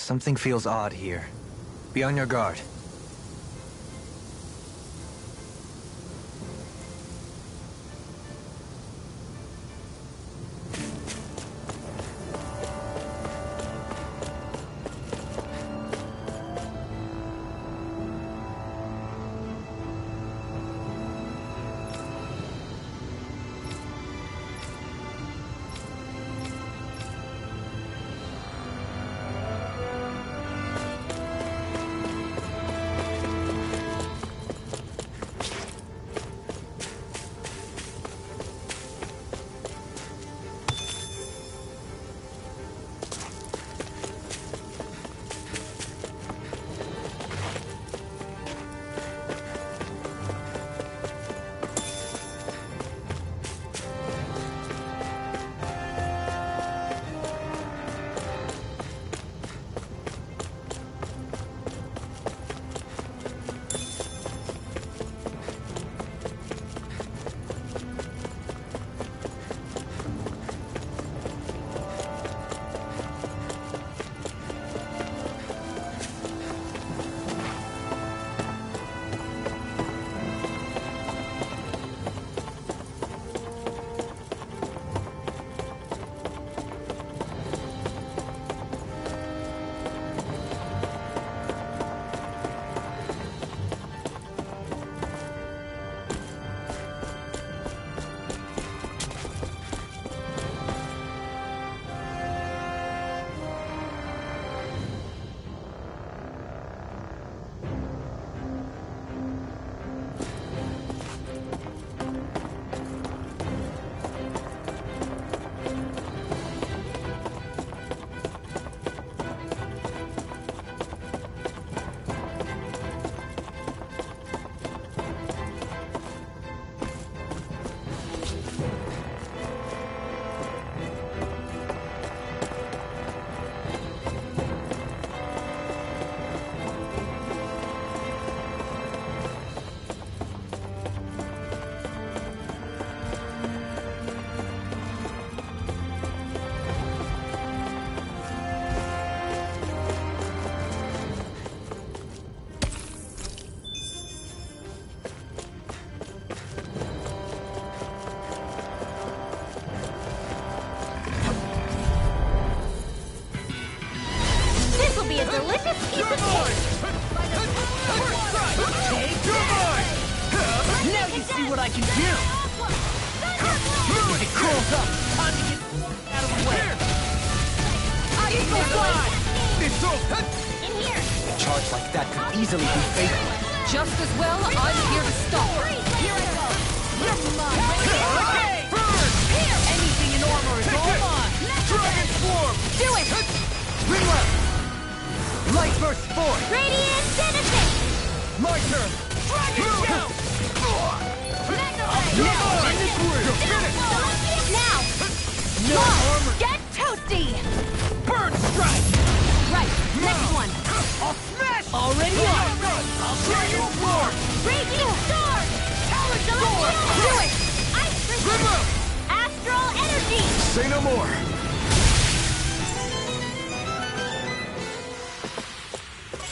Something feels odd here. Be on your guard.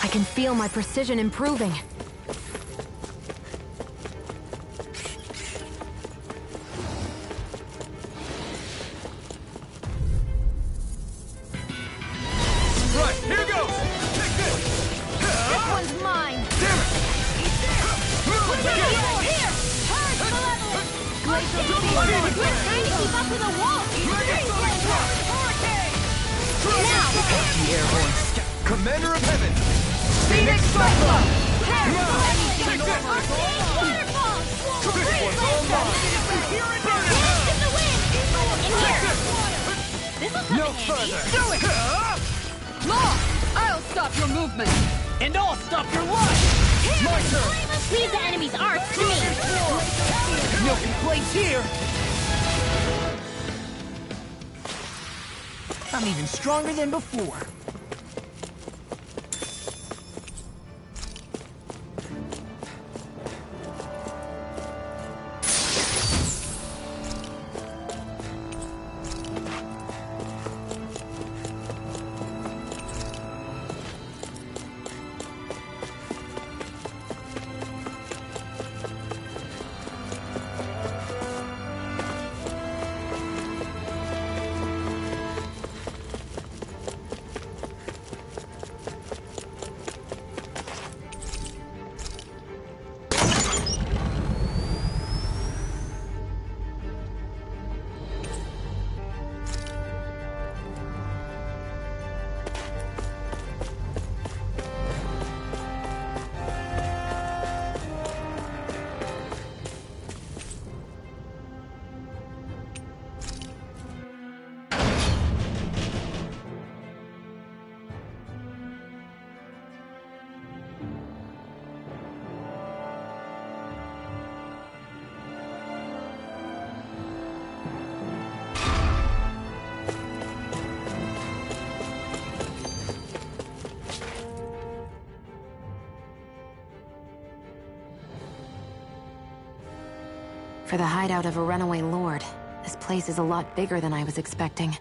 I can feel my precision improving. Right, here goes! Take this! This one's mine! Damn it! Here! Purge malevolence! Glacial speed! We're trying to keep up with the wall! Hurricane! Now! The airborne scout. Commander of Heaven! Phoenix Cyclone! Take this! Waterfall! This one's all mine! Blast in the wind! In here! This'll come No in handy. further! Do it! Law! I'll stop your movement! And I'll stop your life! My turn! Leave the enemy's arts to me! No complaints here! I'm even stronger than before. For the hideout of a runaway lord, this place is a lot bigger than I was expecting.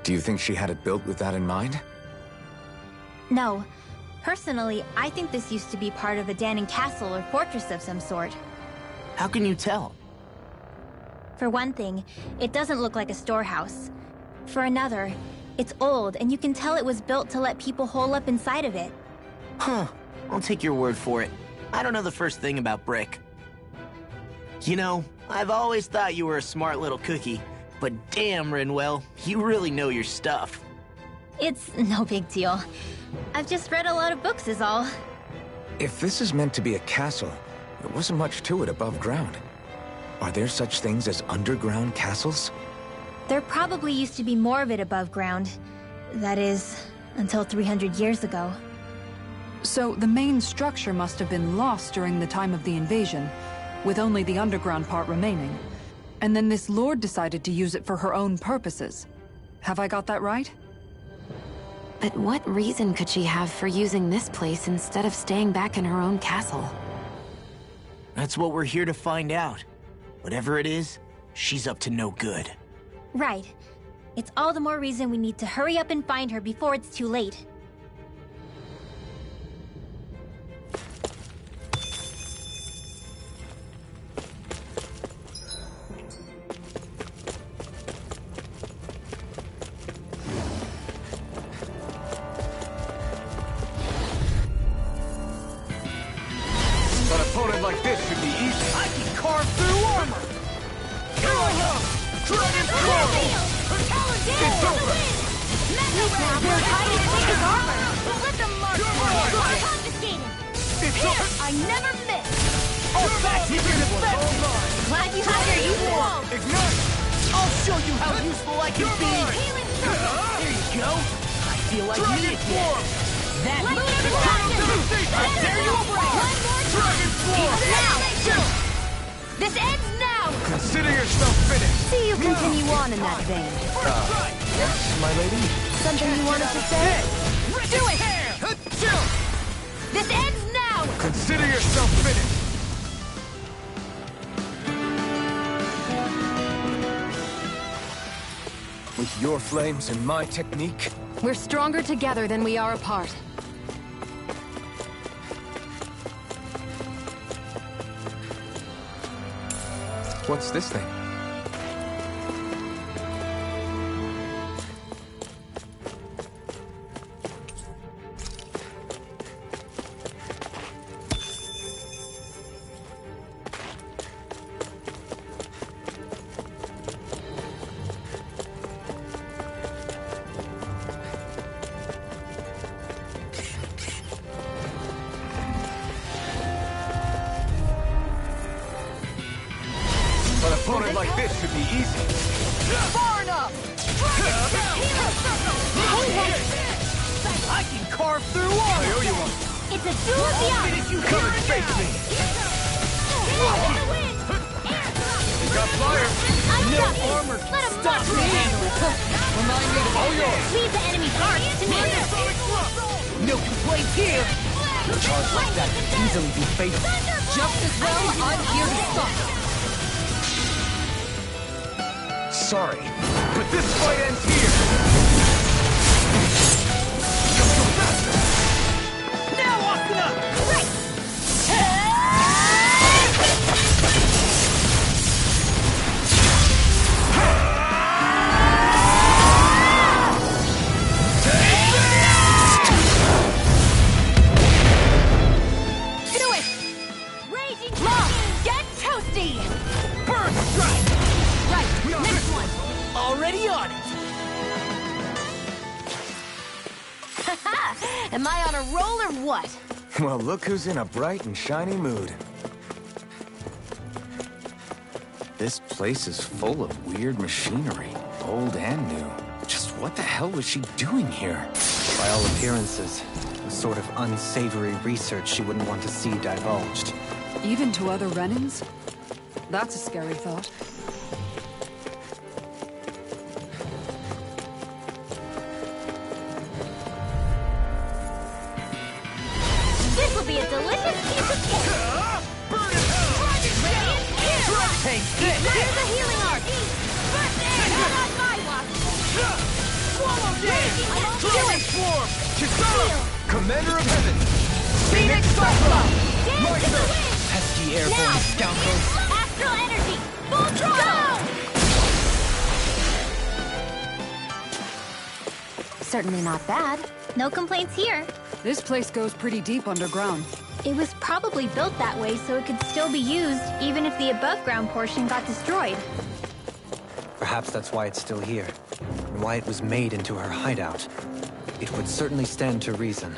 Do you think she had it built with that in mind? No. Personally, I think this used to be part of a Danon castle or fortress of some sort. How can you tell? For one thing, it doesn't look like a storehouse. For another, it's old, and you can tell it was built to let people hole up inside of it. Huh. I'll take your word for it. I don't know the first thing about brick. You know, I've always thought you were a smart little cookie, but damn, Rinwell, you really know your stuff. It's no big deal. I've just read a lot of books is all. If this is meant to be a castle, there wasn't much to it above ground. Are there such things as underground castles? There probably used to be more of it above ground. That is, until 300 years ago. So the main structure must have been lost during the time of the invasion, with only the underground part remaining. And then this lord decided to use it for her own purposes. Have I got that right? But what reason could she have for using this place instead of staying back in her own castle? That's what we're here to find out. Whatever it is, she's up to no good. Right. It's all the more reason we need to hurry up and find her before it's too late. An opponent like this should be easy. I can carve through armor! Here I come! Dragon Storm! It's over! They're hiding his armor! Let them march forward! Confiscated! It's over! I never miss! All back to your defense! Glad you have your usual. Ignite! I'll show you how useful I can be! Healing circle! There you go! I feel like me Dragon again! Storm! That Like makes never it happened! I dare you One more Dragon Storm! now! This ends now! Consider yourself finished! See you continue on in that vein. Yes, my lady? Something you wanted to say? Do it! This ends now! Consider yourself finished! With your flames and my technique? We're stronger together than we are apart. What's this thing? like this should be easy. Far enough! I can carve through armor! I owe you one. It's a duel of the eyes! Did you come and face me? You got fire! No armor Let him stop march me! Remind me All yours! Leave the enemy's hearts to me! No complaints here! A charge like that could easily be fatal. Just as well, I'm here to stop. Sorry, but this fight ends here! Now, Asuna! Right! Do it! Raging Long! Get toasty! Burn strike! Right, next one! Already on it! Am I on a roll or what? Well, look who's in a bright and shiny mood. This place is full of weird machinery, old and new. Just what the hell was she doing here? By all appearances, the sort of unsavory research she wouldn't want to see divulged. Even to other Renins? That's a scary thought. This will be a delicious piece of cake! Burn it! Take this! Here's the healing art! First aid! Not on my watch! Swallow damage! Transform! Kisara! Commander of Heaven! Phoenix Cyclone! Dance My to the turn! wind! Pesky Now! airborne scoundrels! Astral energy! Full throttle! Certainly not bad. No complaints here. This place goes pretty deep underground. It was probably built that way so it could still be used, even if the above-ground portion got destroyed. Perhaps that's why it's still here, and why it was made into her hideout. It would certainly stand to reason.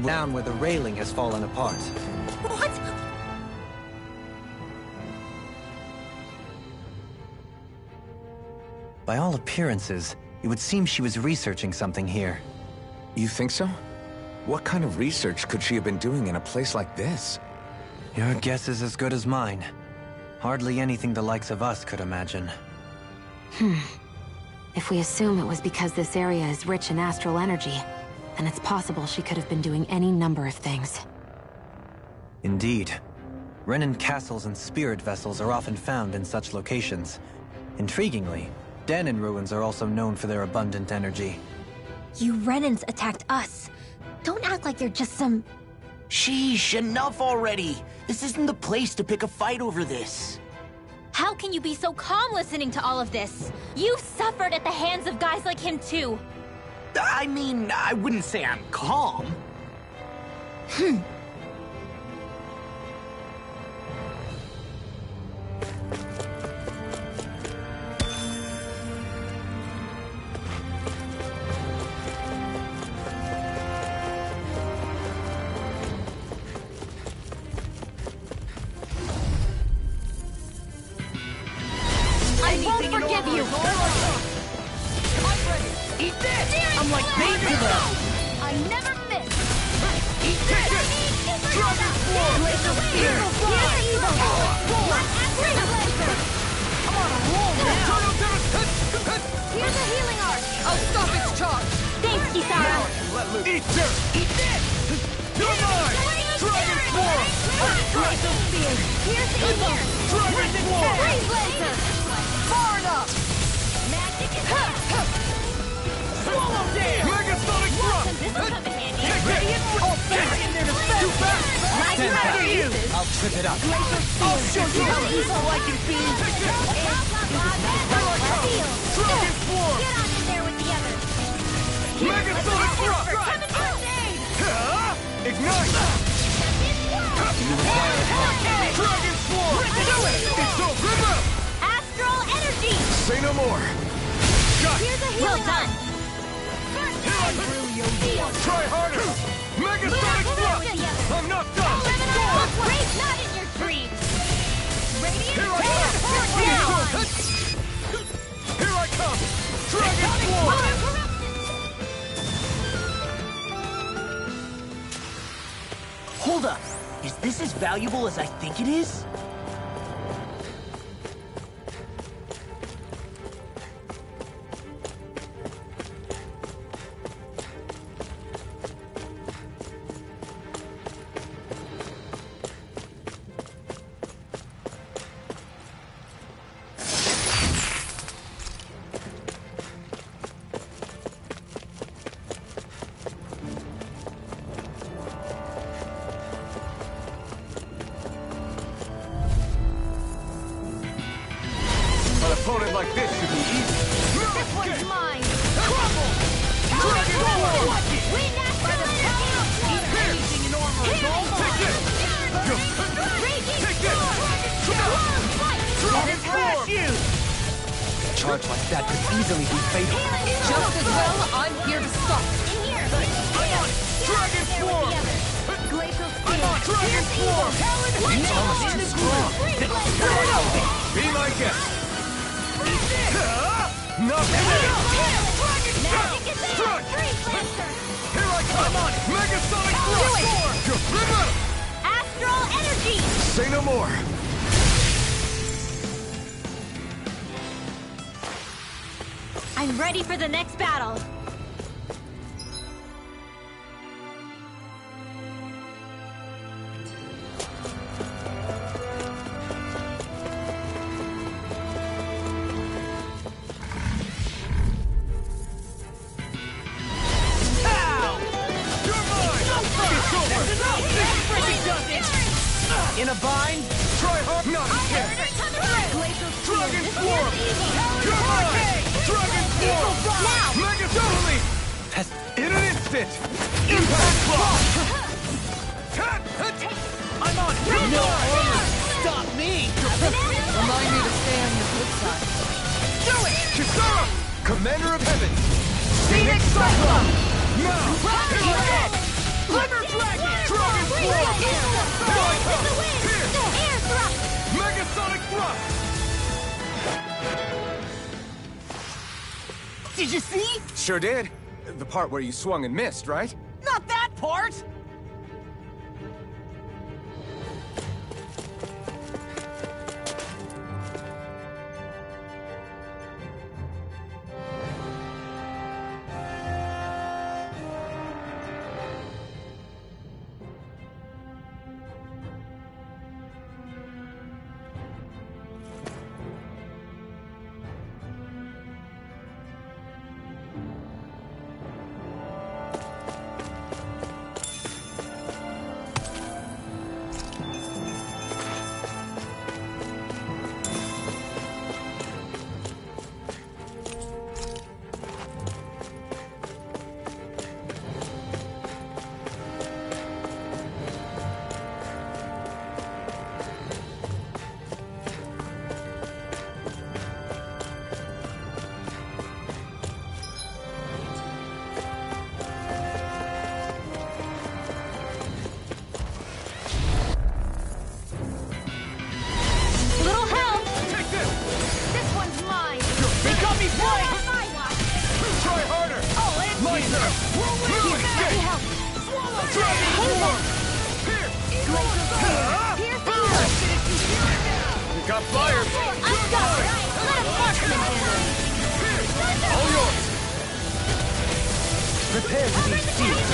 Down where the railing has fallen apart. What? By all appearances, it would seem she was researching something here. You think so? What kind of research could she have been doing in a place like this? Your guess is as good as mine. Hardly anything the likes of us could imagine. If we assume it was because this area is rich in astral energy, then it's possible she could have been doing any number of things. Indeed. Renan castles and spirit vessels are often found in such locations. Intriguingly, Danon ruins are also known for their abundant energy. You Renans attacked us. Don't act like you're just some... Sheesh, enough already! This isn't the place to pick a fight over this. How can you be so calm listening to all of this? You've suffered at the hands of guys like him too. I mean, I wouldn't say I'm calm. Forgive you! Eat this! I'm like bait to them! I never miss! Eat this! Dragon Form! Laser Spear! Here's evil! Laser! I'm on a roll, man! Here's a healing arc! I'll stop its charge! Thanks, Kisara! Let loose! Eat dirt! Eat this! You're mine! Dragon Form! Laser Spear! Here's evil! Dragon Form! Freeze Laser! Far enough! Magic is Swallow Dance! Megasonic Thrust! This will come in handy. Ready and all back in their defense! Too fast! Stand back. I'll trip it up. I'll show you how evil I can be! Dragon Form! Get on in there with the others. Megasonic Thrust! Ignite! Dragon Form! It's over! Astral energy! Say no more! Got it! Here's a Well healing done! Try harder! Megasonic Thrust! I'm not done! Wait, not in your dreams! Radiant Here I come! Here I come! Dragon Form! Hold up! Is this as valuable as I think it is? Opponent like this should be easy. This one's mine! Crumble! Dragon Form! Wind astral energy! Anything in armor is all. Take this! Take this! Dragon Form! A charge like that could easily be fatal. Just as well, I'm here to stop. Dragon Form! Glacial I'm on Dragon Form! Almost too strong. Be my guest! Not today! Strike! Here I come! Megasonic Thrust! Astral energy! Say no more! I'm ready for the next battle. In a bind? Try hard! Not again! Dragon Form! You're mine! Dragon Form! Megatotally! In an instant! Impact Block! I'm on! No! Stop me! Remind me to stay on the good side. Do it! Kisara! Commander of Heaven! Phoenix Cyclone! Now! Here I go! Glimmer Dragon! Dragon Form! Here I come! Here! Air thrust! Megasonic Thrust! Did you see? Sure did. The part where you swung and missed, right? Not that part! Laser! Let me help. Dragon Form! Here! You got fire! I'm going. Let marksman handle. All yours! Prepare to be sealed.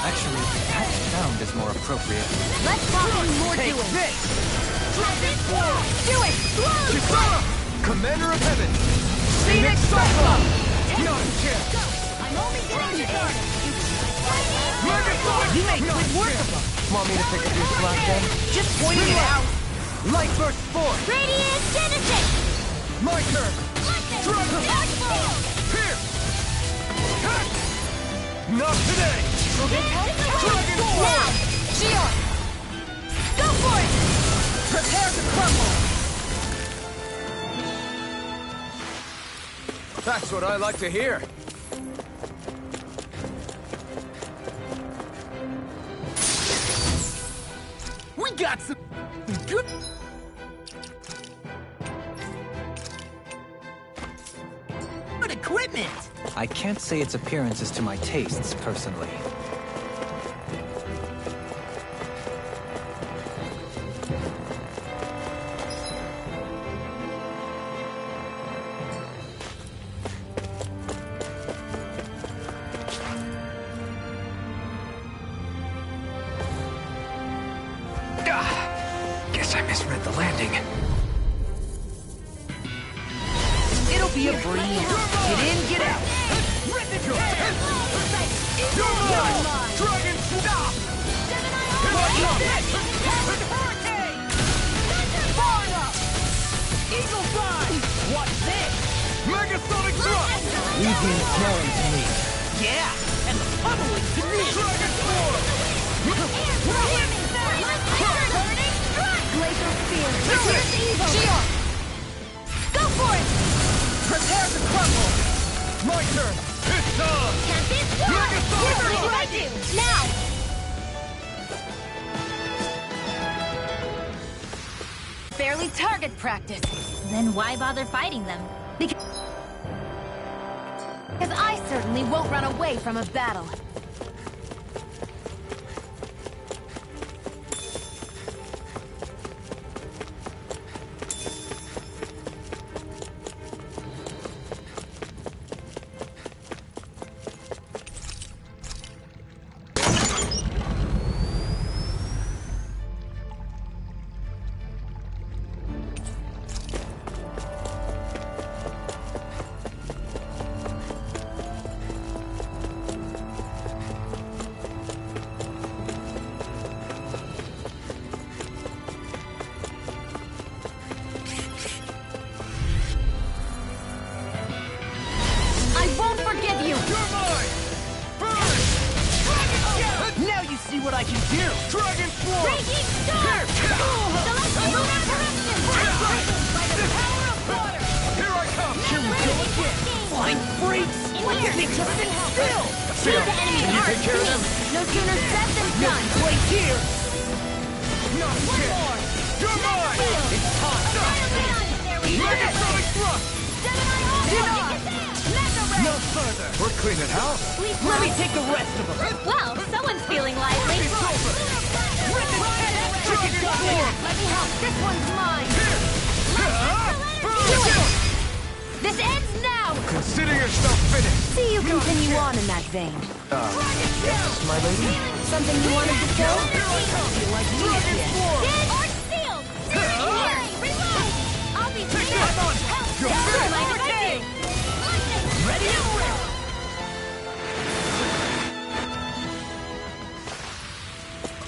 Actually, patch found is more appropriate. Let's talk more Take doing. this! Dragon Form! Do it. Kisara! Commander of Heaven! Phoenix Cyclone! Not chance! I'm only getting started. Megasonic! You make quick work of them. Want me to pick up your slack then? Just pointing it out. Light Burst 4! Radiant Genesis. My turn! Dragon! Here! Cut! Not today! Dragon Now, Form! Shion. Go for it. Prepare to crumble. That's what I like to hear. We got some good... Good equipment! I can't say its appearance is to my tastes, personally. Guess I misread the landing. It'll be a breeze. Get in, get out. You're mine! Dragon Stop! Eagle Fly. What's this? Megasonic Thrust! Leave the smelling to me. Yeah, and the pummeling to me. Dragon Form! Glacial Spear. Here's the evil. Shion. Go for it. Prepare to crumble. My turn! It's on! Can't be squad. Megasonic What I do? Now. Barely target practice. Then why bother fighting them? Because I certainly won't run away from a battle. Now you see what I can do. Dragon Form! Raging Storm. Celestial Resurrection. By the power of water. Here I come! Here we go again. Flying freaks. What do they just sit still? See the enemy Can you take care of them? No sooner said than done. Place here. Not One chance! more. You're mine! It's time. There we go. Megasonic Thrust! No further! We're cleaning house! Let me take the rest of them. Well, someone's feeling lively. It's over! Dragon Form! Let me help. This one's mine. This ends now! Consider yourself finished! See you continue on in that vein. Yes, my lady? Something you wanted to show? Dragon Form! Dead or sealed. Here. Reload. I'll be Take here. that on! Help. You're finished! Like I do. Ready and ready.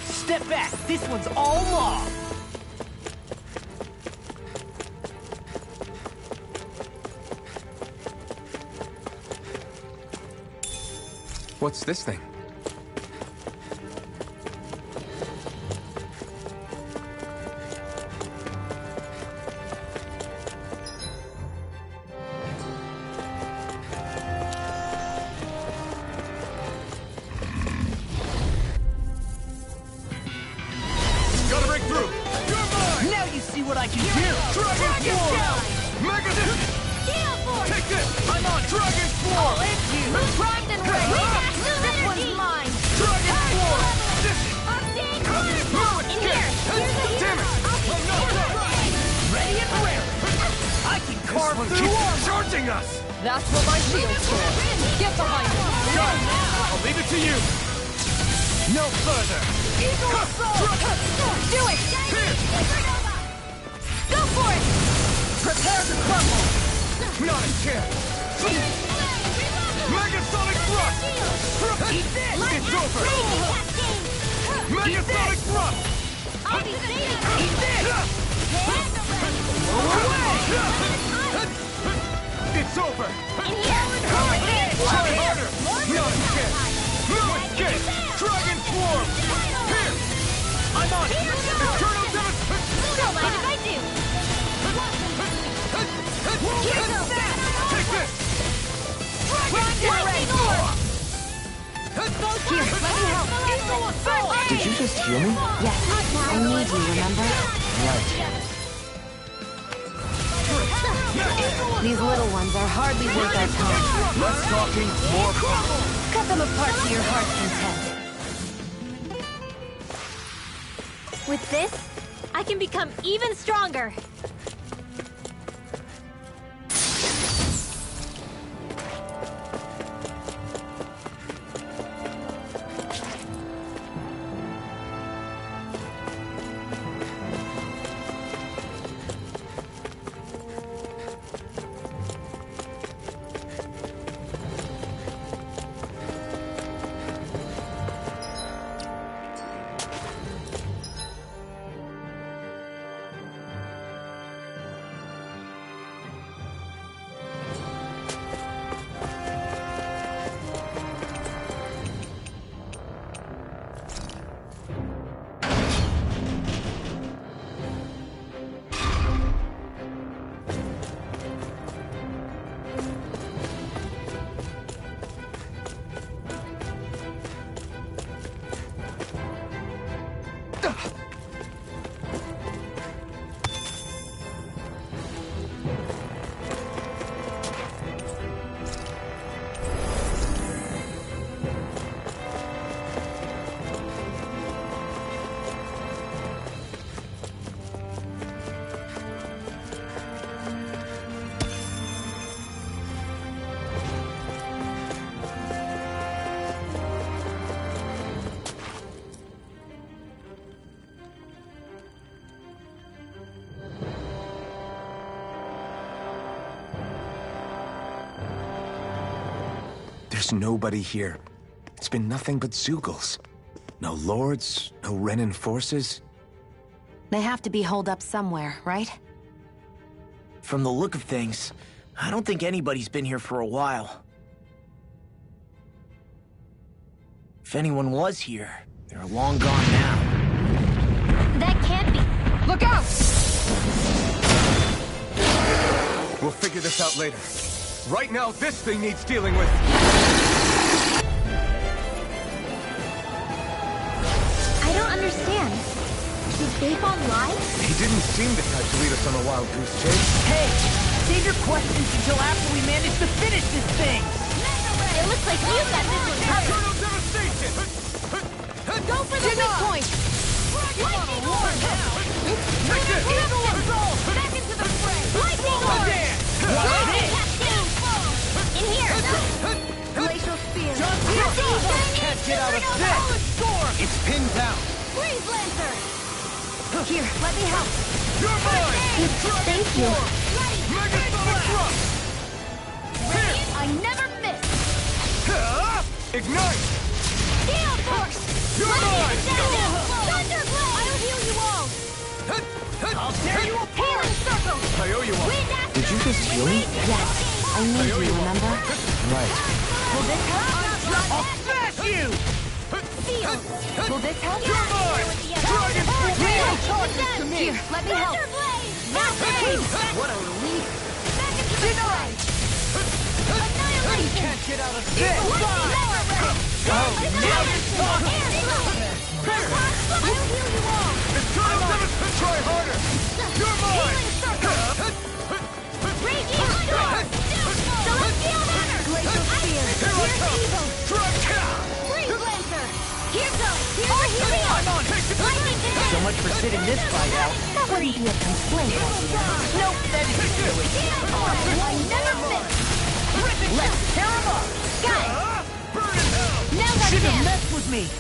Step back. This one's all law. What's this thing? Gotta break through! You're mine! Now you see what I can do. Dragon Form! Mega... Gale Force. Take this! I'm on Dragon Form! I'll end you. Prime one keeps charging us! That's what my shield's for. Get behind me. Done! I'll leave it to you! No further! Eagle assault! Do it! Go for it! Prepare to crumble! Not a chance! Megasonic thrust! Eat this! It's over! Megasonic thrust! I'll be safe! Eat this! It's over! Try harder! Not a chance! No escape! Dragon swarm! Here! I'm on it! Eternal devastation! So what if I do? Take this! Lightning orb! Here, let me help. Eagle assault! Did you just heal me? Yes, I need you, remember? Right. These little ones are hardly worth our time. Less talking, more power! Cut them apart to your heart's content. With this, I can become even stronger. There's nobody here. It's been nothing but Zeugles. No lords, no Renan forces. They have to be holed up somewhere, right? From the look of things, I don't think anybody's been here for a while. If anyone was here, they're long gone now. That can't be. Look out! We'll figure this out later. Right now, this thing needs dealing with. I don't understand. Did Bayfall lie? He didn't seem the type to lead us on a wild goose chase. Hey! Save your questions until after we manage to finish this thing! It looks like you got this one covered. Eternal devastation! Go for the weak point! Lightning orb! Take this! Eagle assault! Back into the fray! Lightning orb! Lightning cascade! In here! Glacial spear! Can't get out of this! It's pinned down! Freeze Lancer! Here, let me help. You're mine! Thank you. Megasonic thrust! I never miss! Ignite! Gale Force! You're Let me mine! extend it! Thunderblade! I'll heal you all! I'll Tear you apart! Healing circle! I owe you one. Wind after Did you just heal me? Yes, I need you, remember? Right. Will this help? I'll smash you! Seal! Will this help? You're mine! Dragon Real charges to me. Here, let me help. Thunderblade! Nothing! What a relief! Back into the fray! Annihilation! Can't get out of this! Oh, now you're talking! I'll heal you all! Eternal devastation! Try harder! You're mine! Healing circle! Raging storm! Celestial hammer! Glacial spear! Here's evil! Strike! Freeze Lancer! Here goes! Here's a healing! I'm on! Take it! Lightning dance! much for sitting this fight out. That wouldn't be a complaint, Nope, that isn't true. I never fit. Let's tear him up! Got it. Burn in hell! Now's our Should've chance. messed with me.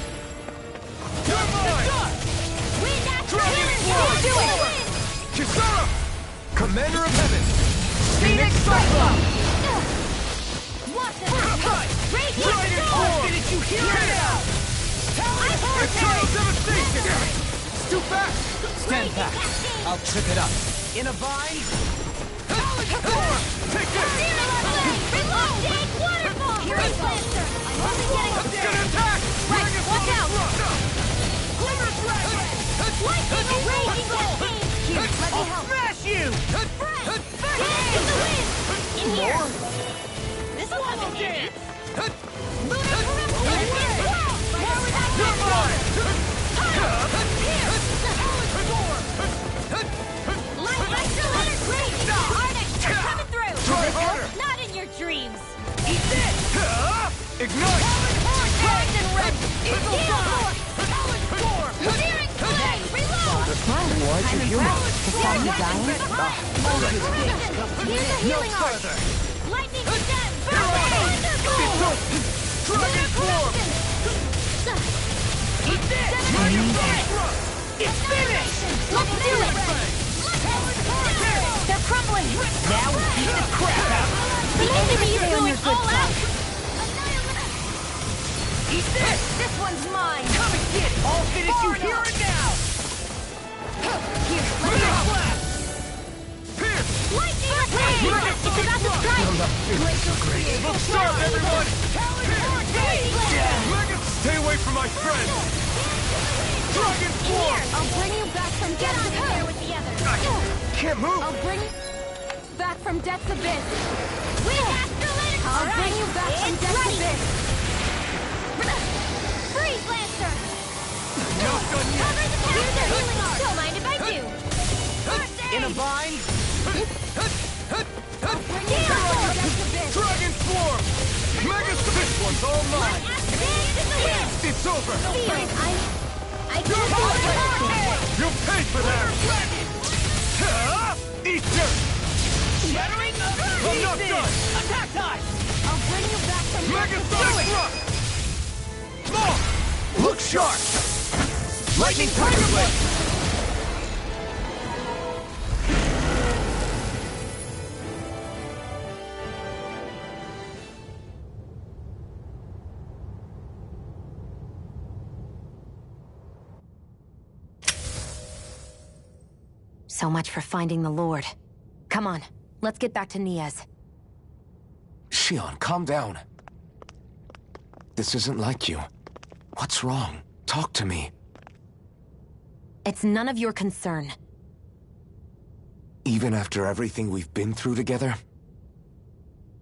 You're mine! Wind after Dragon wind. Force! Do it. Kisara! Commander of Heaven! Phoenix Cyclone! Watch it. Dragon Radiant Force! Storm. Did you hear it out? Eternal devastation! It's too fast! Stand back. I'll trip it up. In a vine? Take this! Reload. Waterfall. Here I go. I'm only getting It's gonna attack! Right, watch out. Glimmer Dragon! Lightning and raging cascade. Here, let me I'll help. smash you! Dance in the wind. In here. This will have a dance. Lunar perimeter. More without You're mine! Light cylinder great. Arctic, they're coming through. Try harder! Not in your dreams. Eat this! Ignite! Poison red. Eagle force. Searing flame. Reload. Why'd you heal me? Is that you dying? Here's a healing arc. Lightning stem. Thunderbolt. Dragon Form! Eat this. It's finished! Let's do it. They're crumbling. Now beat the crap out of them. The enemy is going all out. Eat this! This one's mine. Come and get it! I'll finish you here and now! Here, let me help. Pierce! Lightning attack. It's about to strike. We'll start, everyone! Stay away from my friend! Dragon Form! I'll bring you back from death's abyss with the others. Can't move! I'll bring back from death's abyss. I'll bring you back from death's abyss. Freeze Lancer! Not done yet! Cover the path. Here's a healing arc. Don't mind if I do. In a vine? I'll bring you back from death's abyss. Dragon Form! Mega This one's all mine! Dance in the wind. It's over! I can't do it. You'll pay for that! Eat dirt! Shattering of I'm not pieces! done! Attack time! I'll bring you back from Mega death's abyss. Thrust! More! Look sharp! Lightning Tiger Blade! So much for finding the Lord. Come on, let's get back to Niaz. Shion, calm down. This isn't like you. What's wrong? Talk to me. It's none of your concern. Even after everything we've been through together?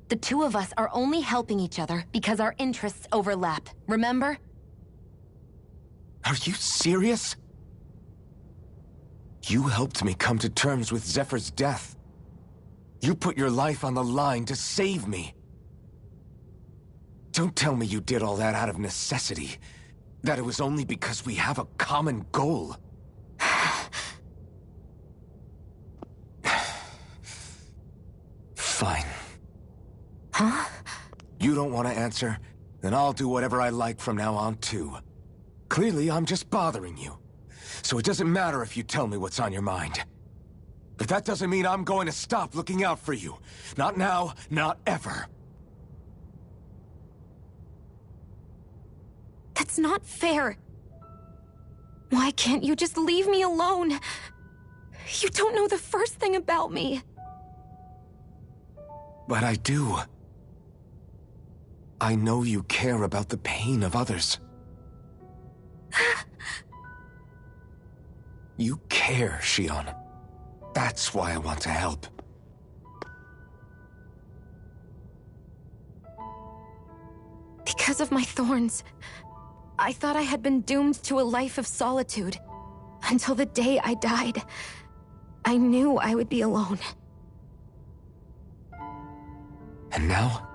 The two of us are only helping each other because our interests overlap, remember? Are you serious? You helped me come to terms with Zephyr's death. You put your life on the line to save me. Don't tell me you did all that out of necessity. That it was only because we have a common goal. Fine. Huh? You don't want to answer? Then I'll do whatever I like from now on, too. Clearly, I'm just bothering you. So it doesn't matter if you tell me what's on your mind. But that doesn't mean I'm going to stop looking out for you. Not now, not ever. That's not fair. Why can't you just leave me alone? You don't know the first thing about me. But I do. I know you care about the pain of others. You care, Shion. That's why I want to help. Because of my thorns, I thought I had been doomed to a life of solitude. Until the day I died, I knew I would be alone. And now?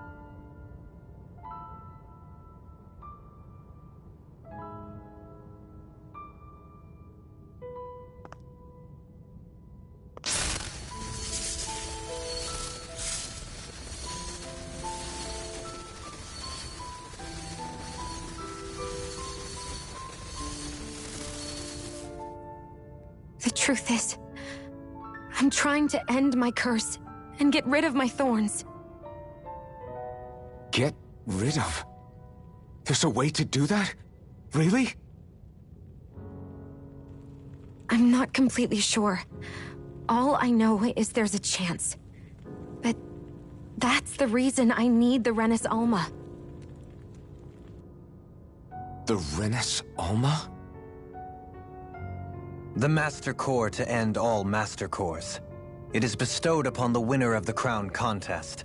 The truth is, I'm trying to end my curse and get rid of my thorns. Get rid of? There's a way to do that? Really? I'm not completely sure. All I know is there's a chance. But that's the reason I need the Renis Alma. The Renis Alma? The Master Core to end all Master Cores. It is bestowed upon the winner of the Crown Contest,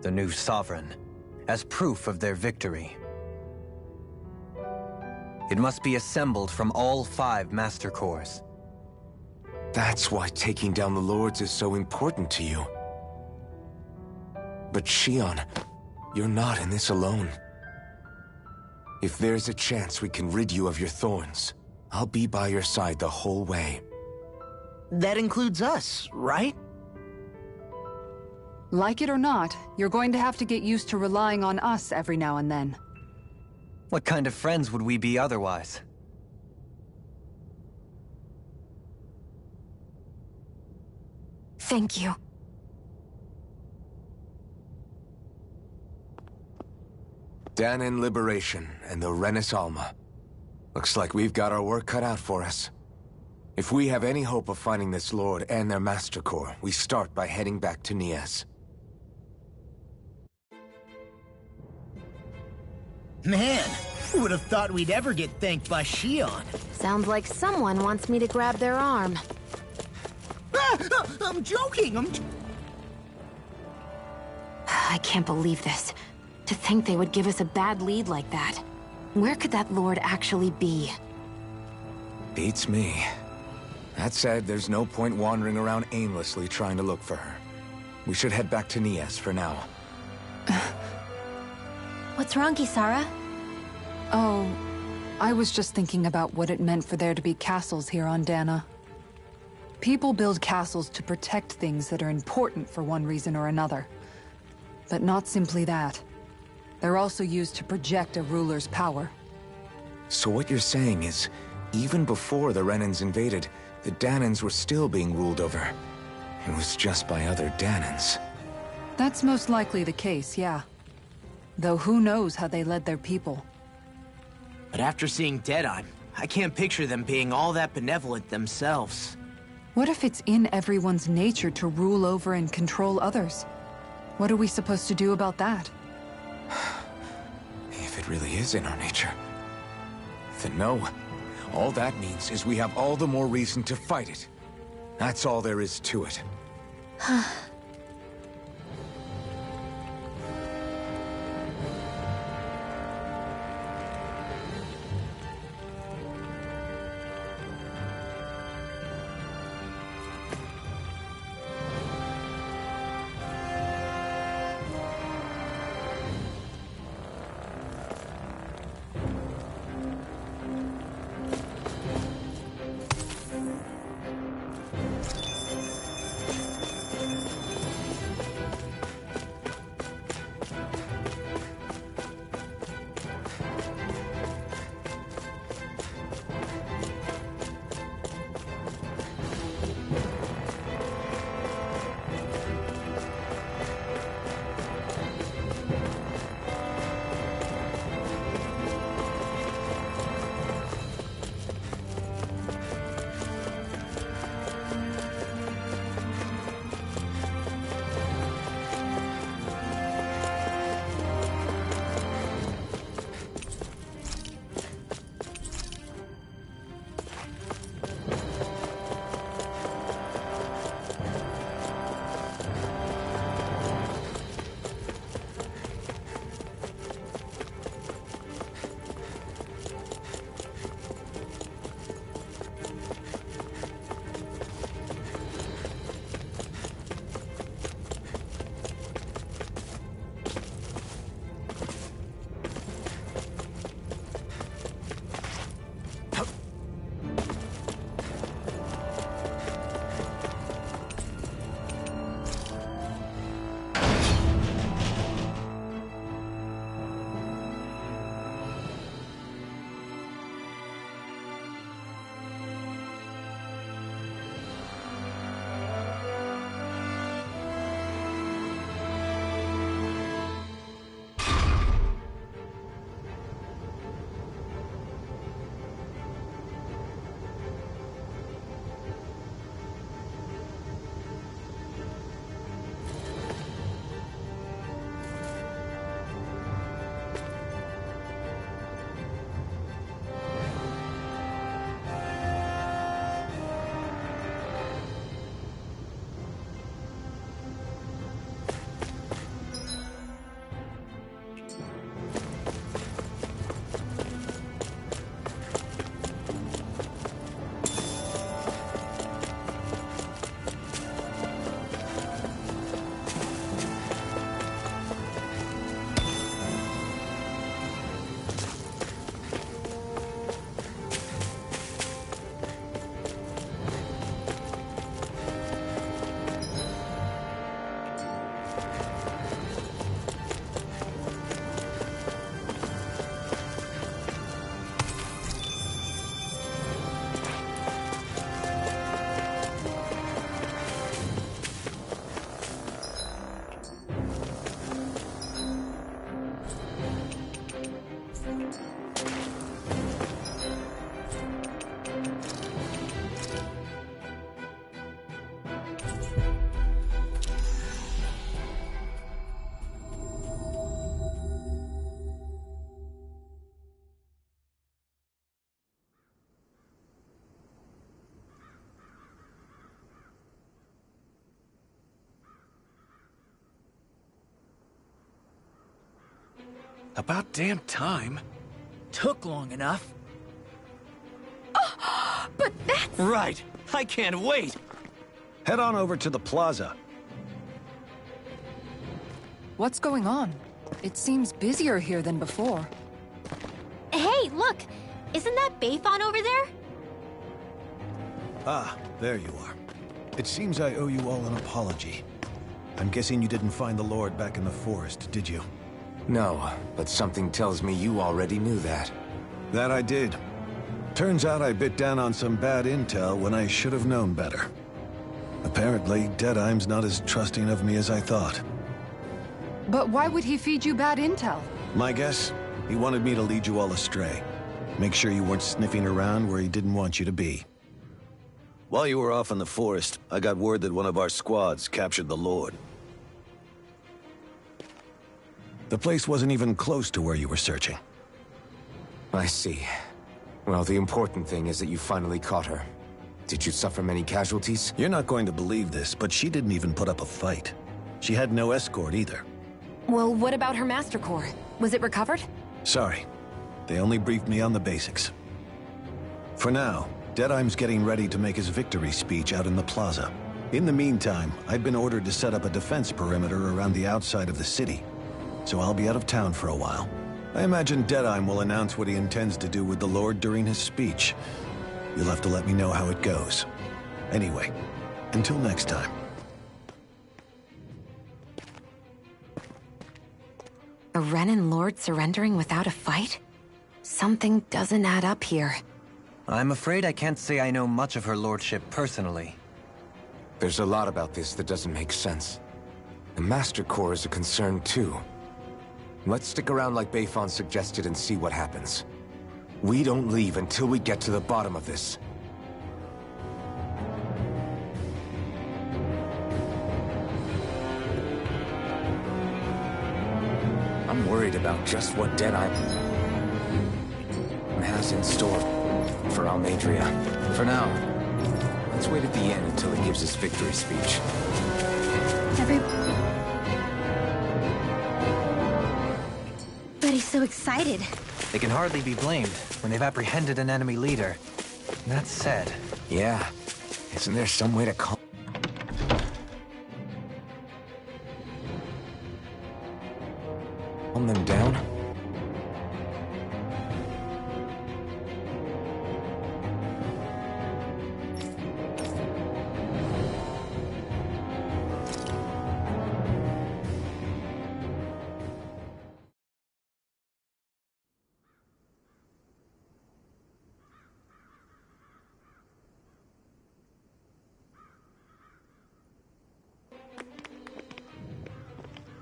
the new Sovereign, as proof of their victory. It must be assembled from all 5 Master Cores. That's why taking down the Lords is so important to you. But Shion, you're not in this alone. If there's a chance we can rid you of your thorns, I'll be by your side the whole way. That includes us, right? Like it or not, you're going to have to get used to relying on us every now and then. What kind of friends would we be otherwise? Thank you. Dahnan Liberation and the Renis Alma. Looks like we've got our work cut out for us. If we have any hope of finding this Lord and their Master Core, we start by heading back to Nias. Man, who would have thought we'd ever get thanked by Shion? Sounds like someone wants me to grab their arm. I'm joking, I can't believe this. To think they would give us a bad lead like that. Where could that Lord actually be? Beats me. That said, there's no point wandering around aimlessly trying to look for her. We should head back to Nias for now. What's wrong, Kisara? Oh, I was just thinking about what it meant for there to be castles here on Dana. People build castles to protect things that are important for one reason or another. But not simply that. They're also used to project a ruler's power. So what you're saying is, even before the Renans invaded, the Dahnans were still being ruled over. It was just by other Dahnans. That's most likely the case, yeah. Though who knows how they led their people. But after seeing Deadeye, I can't picture them being all that benevolent themselves. What if it's in everyone's nature to rule over and control others? What are we supposed to do about that? If it really is in our nature, then no. All that means is we have all the more reason to fight it. That's all there is to it. About damn time. Took long enough. But that's... Right. I can't wait. Head on over to the plaza. What's going on? It seems busier here than before. Hey, look! Isn't that Bayfon over there? Ah, there you are. It seems I owe you all an apology. I'm guessing you didn't find the Lord back in the forest, did you? No, but something tells me you already knew that. That I did. Turns out I bit down on some bad intel when I should have known better. Apparently, Deadeye's not as trusting of me as I thought. But why would he feed you bad intel? My guess? He wanted me to lead you all astray. Make sure you weren't sniffing around where he didn't want you to be. While you were off in the forest, I got word that one of our squads captured the Lord. The place wasn't even close to where you were searching. I see. Well, the important thing is that you finally caught her. Did you suffer many casualties? You're not going to believe this, but she didn't even put up a fight. She had no escort either. Well, what about her Master Core? Was it recovered? Sorry. They only briefed me on the basics. For now, Deadeye's getting ready to make his victory speech out in the plaza. In the meantime, I've been ordered to set up a defense perimeter around the outside of the city. So I'll be out of town for a while. I imagine Deadeye will announce what he intends to do with the Lord during his speech. You'll have to let me know how it goes. Anyway, until next time. A Renan Lord surrendering without a fight? Something doesn't add up here. I'm afraid I can't say I know much of her lordship personally. There's a lot about this that doesn't make sense. The Master Core is a concern too. Let's stick around like Bayfon suggested and see what happens. We don't leave until we get to the bottom of this. I'm worried about just what Deadeye has in store for Almadria. For now, let's wait at the end until he gives his victory speech. Everybody's so excited. They can hardly be blamed when they've apprehended an enemy leader. That said... Yeah. Isn't there some way to calm them down?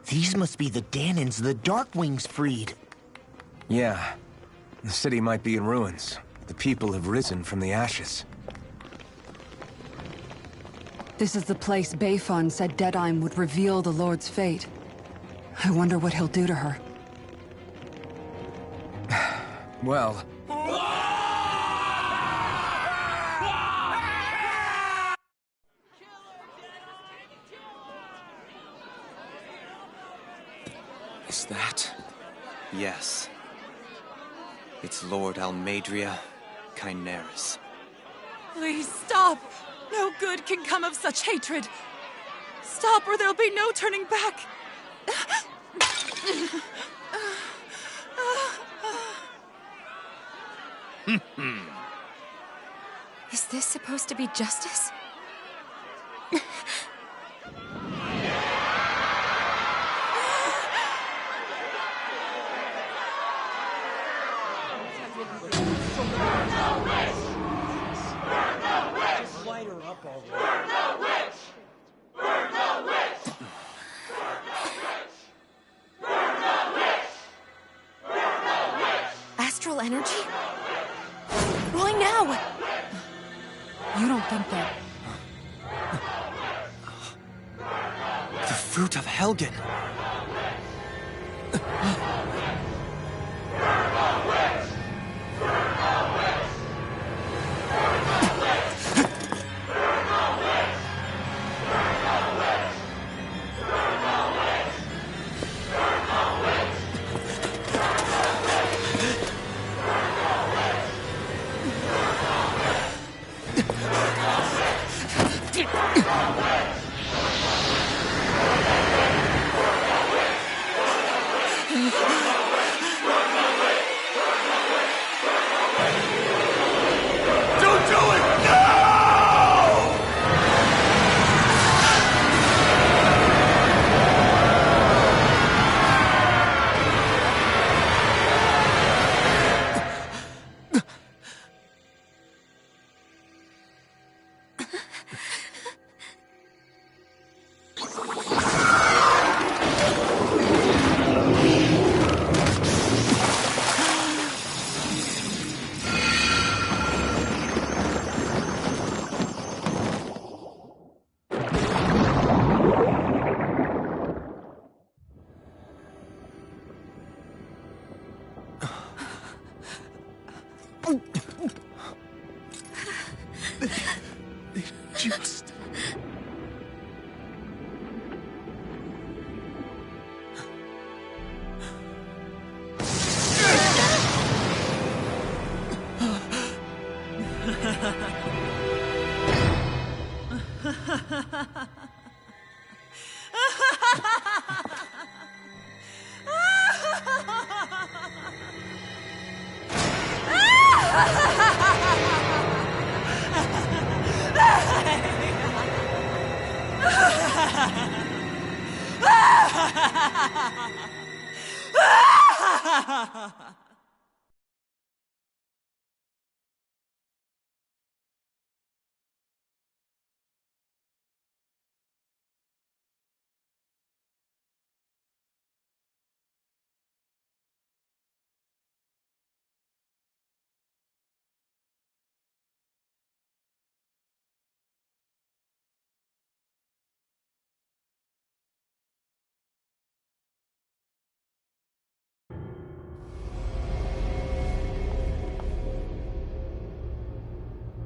These must be the Danans the Darkwings freed. Yeah. The city might be in ruins. The people have risen from the ashes. This is the place Bayfon said Deadeye would reveal the Lord's fate. I wonder what he'll do to her. Well... Is that... Yes. It's Lord Almadria Kynaris. Please stop! No good can come of such hatred. Stop or there'll be no turning back. Is this supposed to be justice? Astral energy? Why now? You don't think that... The fruit of Helgen! Just...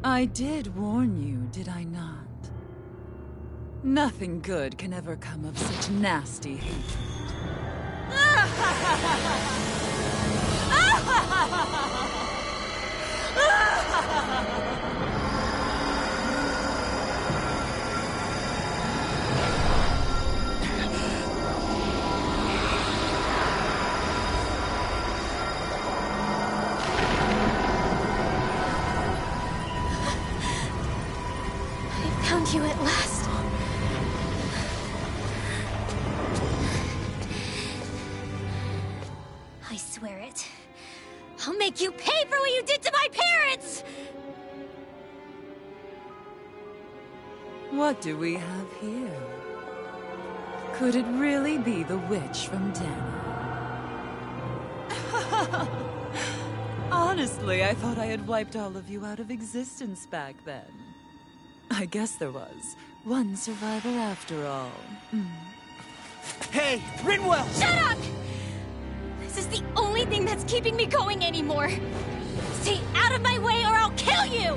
I did warn you, did I not? Nothing good can ever come of such nasty hatred. Found you at last. I swear it. I'll make you pay for what you did to my parents! What do we have here? Could it really be the witch from Danny? Honestly, I thought I had wiped all of you out of existence back then. I guess there was one survivor after all. Hey, Rinwell! Shut up! This is the only thing that's keeping me going anymore. Stay out of my way or I'll kill you!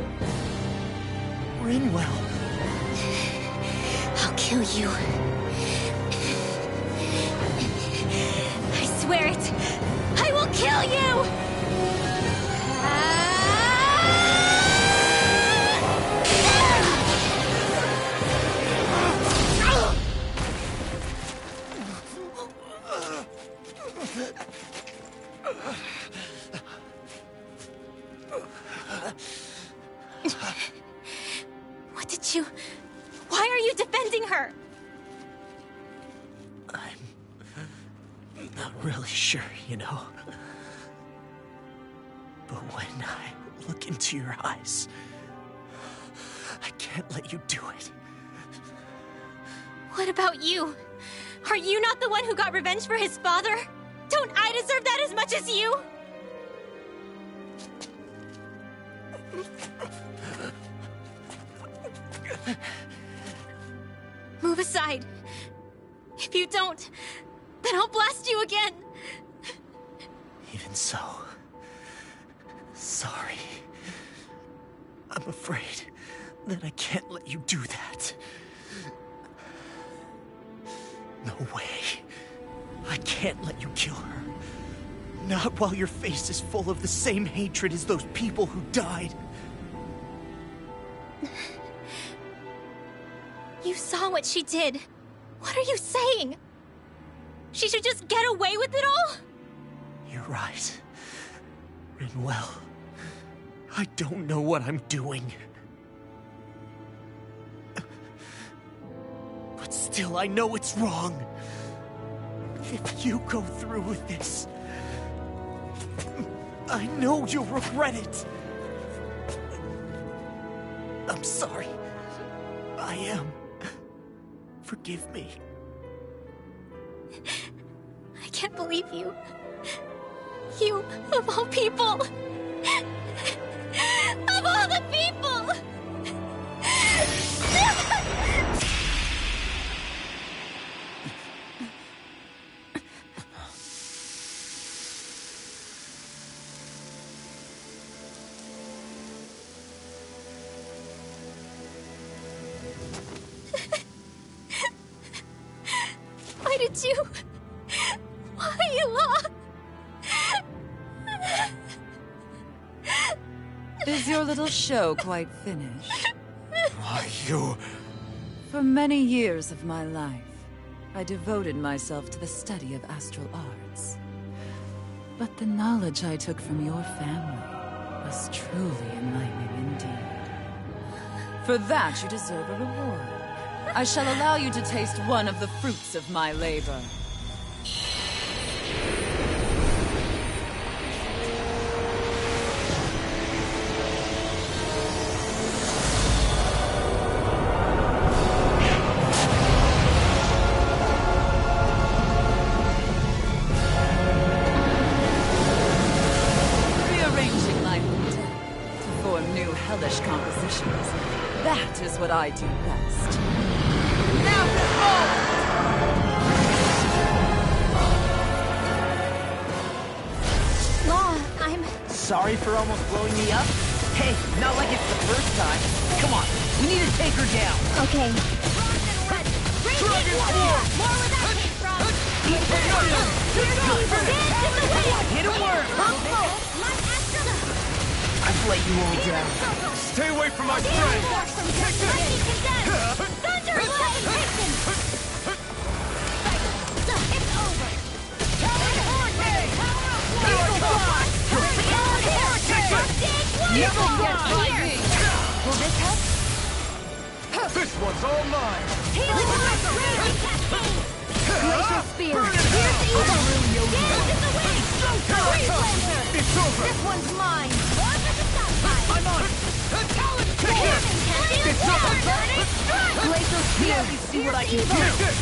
Rinwell. I'll kill you. I swear it. I will kill you! What did you... Why are you defending her? I'm not really sure, you know. But when I look into your eyes, I can't let you do it. What about you? Are you not the one who got revenge for his father? Don't I deserve that as much as you? Move aside. If you don't, then I'll blast you again. Even so, sorry. I'm afraid that I can't let you do that. No way. I can't let you kill her. Not while your face is full of the same hatred as those people who died. You saw what she did. What are you saying? She should just get away with it all? You're right. Rinwell. I don't know what I'm doing. But still, I know it's wrong. If you go through with this, I know you'll regret it. I'm sorry. I am. Forgive me. I can't believe you. You, of all people. Of all the people! Law! Is your little show quite finished? Why, you... For many years of my life, I devoted myself to the study of astral arts. But the knowledge I took from your family was truly enlightening indeed. For that, you deserve a reward. I shall allow you to taste one of the fruits of my labor. Rearranging life and death to form new hellish compositions. That is what I do best. Now Law, I'm... Sorry for almost blowing me up? Hey, not like it's the first time. Come on, we need to take her down. Okay. Dragon Form! More where that came from! Hit a worm! I've let you all down. Stay away from my friend! This one's all mine! Glacial Spear! It's over! This one's mine! I'm on it! It's over! Glacial Spear! Let me see what I can do. Here's this!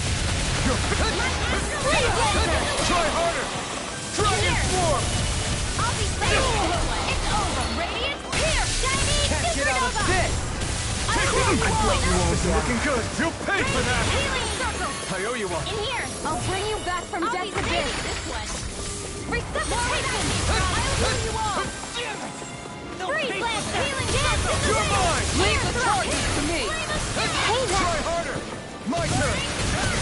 Try harder! Dragon Form! I'll be safe! It's over! Radiant Pierce! Shiny Can't get out of Supernova! this! This is looking good! You'll pay for that! Healing Circle! I owe you one! In here! I'll bring you back from I'll be death's saving abyss! this one! Resuscitation! I'll heal you all! Freeze Lance! Healing Dance! You're mine! Leave the charges to me! Hey Try there! harder! My turn!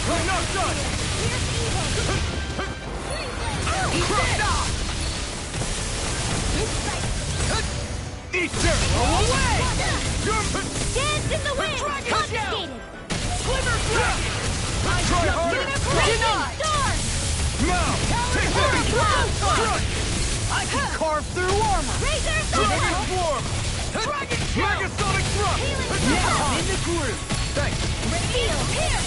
I'm not done! Here's evil! Crush off! Eat dirt! Roll away! Dance in the wind! Confiscated! Slimmer Dragon! Try harder! Denied! Storm! Now! Take this! Crush! I can carve through armor. Razor Dragon Sword! Form! Dragon Megasonic Thrust! Now I'm in the groove. Thanks! Heal! Here!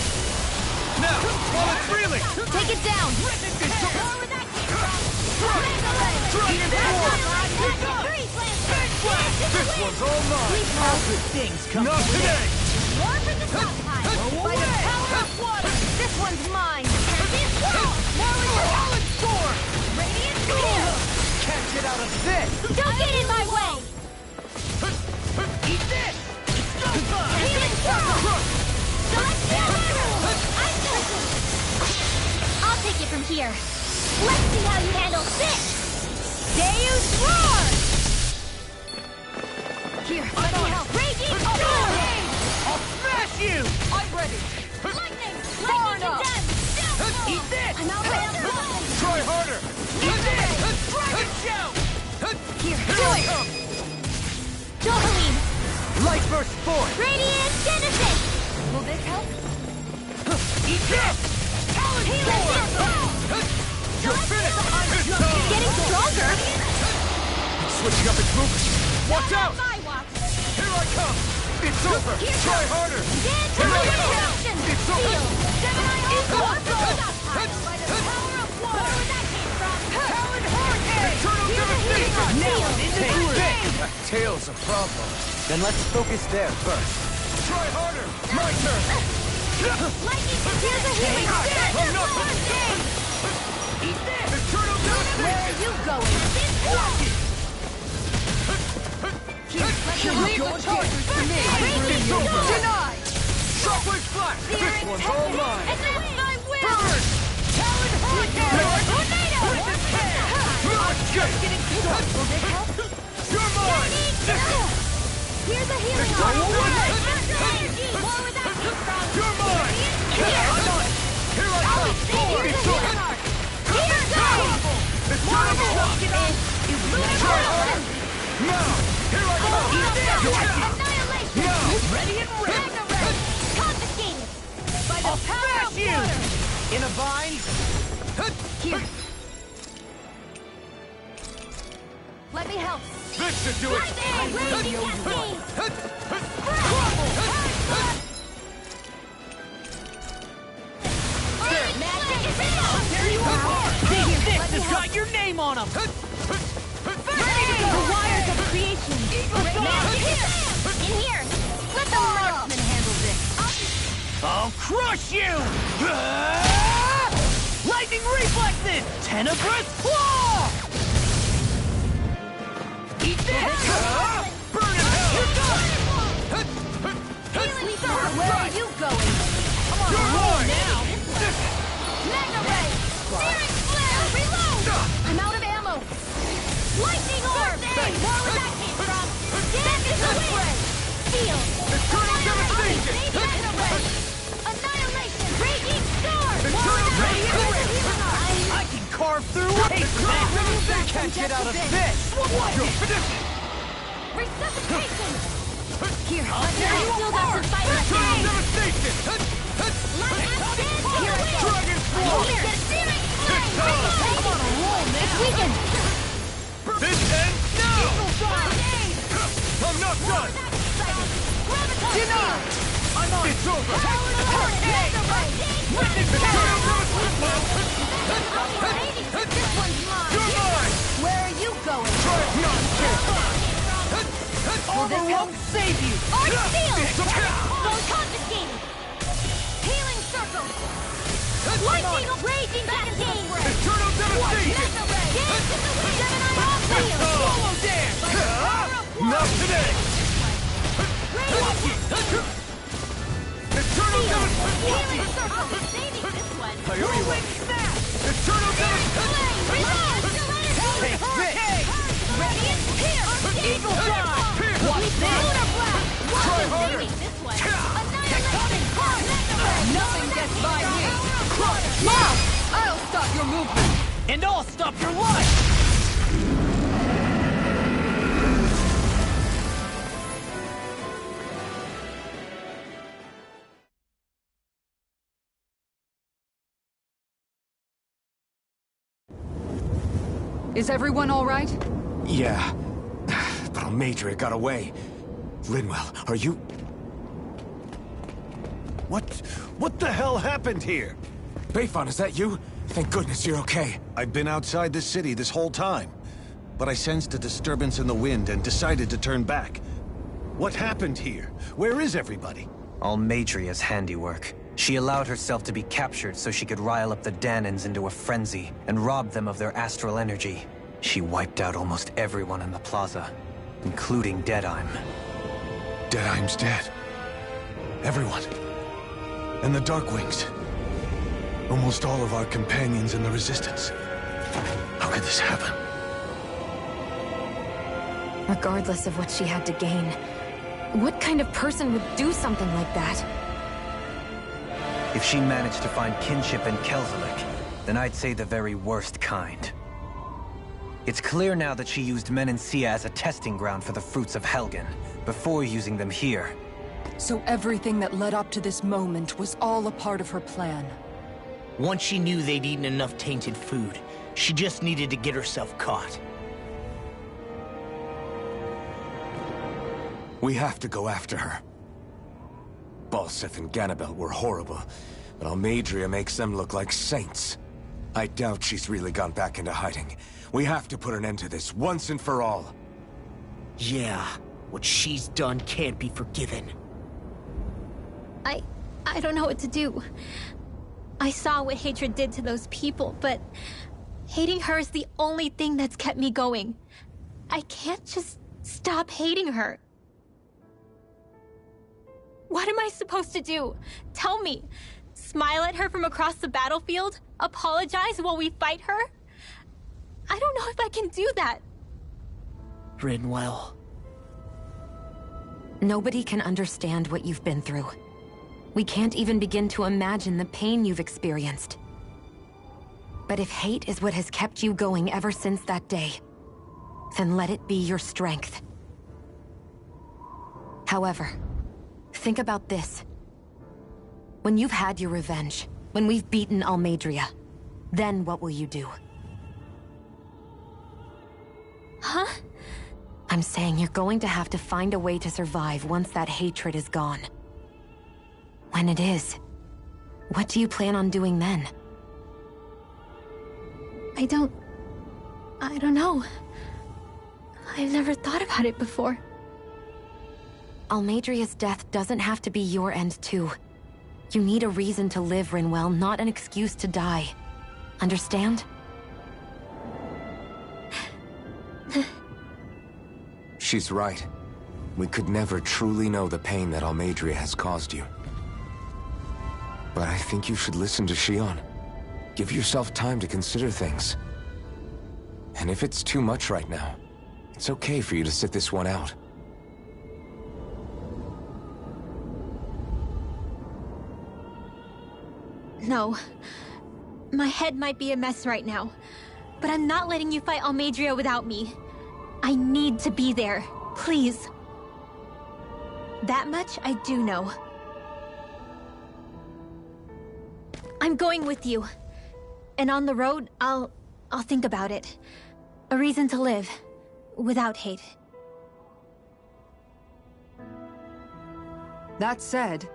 Now! While it's reeling! Take it down! It's over! More where that came from! Dragon Form! Freeze Lance! This one's all mine! All good things come Not to an today! end. War for the stockpile! By the power of water! This one's mine! Champion Swirl! More with your Talon Sword! Radiant Spear! Can't get out of this. Don't get in my way! Eat this. Healing Swirl! Celestial Arrow! I'm certain! I'll take it from here. Let's see how you handle this! Deus Roar! Here, let me help! Raging Storm! I'll smash you. I'm ready! Lightning! Lightning condemned! Eat this. I'm out by the line! Try harder! Eat this. Dragon shout. Here, do it! Dohaline! Light Burst Force! Radiant Genesis! Will this help? Eat this. Talon Sword! You're finished! This time! Getting stronger! Switching up its movement! Watch out! My walk! Here I come! It's over! Try harder! Dance Here I into come! action! It's over! Feel! Gemini Ultra! It's By the power of water! Where that came from? Talon hurricane. Eternal devastation! Now I'm in the groove. That tail's a problem. Then let's focus there first. Try harder! My turn! Lightning! Here's a healing! I'm not Eat this. Eternal devastation! Where are you going? Leave the charges to me! It's over! Denied! Shockwave Flash! This one's all mine! And that's my will! Burn! Talon hurricane. Tornado! Just Getting stuck. Will this help? You're mine! Here's a healing Go arm. away! Energy! More where that came from. You're mine! Here! I'm on it! Here I come! Here's It's a over! healing arm. Here goes! Now! Here I come! Annihilation! Now! Ready and ready! Confiscated! By the power of water! In a bind? Here. Let me help. This should do it! Raging cascade! Magic is out! There you are! This has got your name on them! The wires of creation! Magic is out! In here! Let the marksman handle this! I'll crush you! Lightning reflexes! Tenebrous claw! Eat this! Burn in hell! You're done! Healing sword! Where are you going? You're mine! Now! Mega ray! Searing flare! Reload! I'm out of ammo! Lightning orb! Where was that came from? Damn is the way! Field! Eternal devastation! Mega ray! Annihilation! Raging storm! Ready? I can carve through ice! Can't get out of this! Resuscitation! Here, I'll let's tear you still got apart! some fight left. Eternal devastation! Light acid! Dragon Force! Here, searing flame! I'm on a roll now! It's weakened! This ends now! I'm not done! Denied! I'm on! It's over! This one's mine! You're mine! Where are you going? Try it not, kid! Armor won't save you! Arc field! Phone confiscated! Healing circle! Lightning raging cascade! Eternal devastation! Mega ray! Dance in the wind! Gemini off field! Swallow dance! Not today! Eternal devastation! Healing circle! Maybe this one! I owe you one. Eternal devastation! Reload! Take this! Radiant here! Eagle fly! Watch this! Lunar blast! Try harder! This one! Annihilation! Mega ray! Nothing gets by me! Now! I'll stop your movement! And I'll stop your life! Is everyone all right? Yeah. But Almadria got away. Linwell, are you... What the hell happened here? Bayfon, is that you? Thank goodness you're okay. I've been outside the city this whole time, but I sensed a disturbance in the wind and decided to turn back. What happened here? Where is everybody? Almadria's handiwork. She allowed herself to be captured so she could rile up the Danans into a frenzy and rob them of their astral energy. She wiped out almost everyone in the plaza, including Deadheim. Deadheim's dead. Everyone. And the Darkwings. Almost all of our companions in the Resistance. How could this happen? Regardless of what she had to gain, what kind of person would do something like that? If she managed to find kinship in Kelzelik, then I'd say the very worst kind. It's clear now that she used Menancia as a testing ground for the fruits of Helgen, before using them here. So everything that led up to this moment was all a part of her plan. Once she knew they'd eaten enough tainted food, she just needed to get herself caught. We have to go after her. Balseth and Ganabelt were horrible, but Almadria makes them look like saints. I doubt she's really gone back into hiding. We have to put an end to this, once and for all. Yeah, what she's done can't be forgiven. I don't know what to do. I saw what hatred did to those people, but hating her is the only thing that's kept me going. I can't just stop hating her. What am I supposed to do? Tell me. Smile at her from across the battlefield? Apologize while we fight her? I don't know if I can do that. Rinwell. Nobody can understand what you've been through. We can't even begin to imagine the pain you've experienced. But if hate is what has kept you going ever since that day, then let it be your strength. However, think about this. When you've had your revenge, when we've beaten Almeidrea, then what will you do? Huh? I'm saying you're going to have to find a way to survive once that hatred is gone. When it is, what do you plan on doing then? I don't know. I've never thought about it before. Almeidrea's death doesn't have to be your end too. You need a reason to live, Rinwell, not an excuse to die. Understand? She's right. We could never truly know the pain that Almeidrea has caused you. But I think you should listen to Shion. Give yourself time to consider things. And if it's too much right now, it's okay for you to sit this one out. No. My head might be a mess right now, but I'm not letting you fight Almeidrea without me. I need to be there. Please. That much I do know. I'm going with you. And on the road, I'll think about it. A reason to live. Without hate. That said,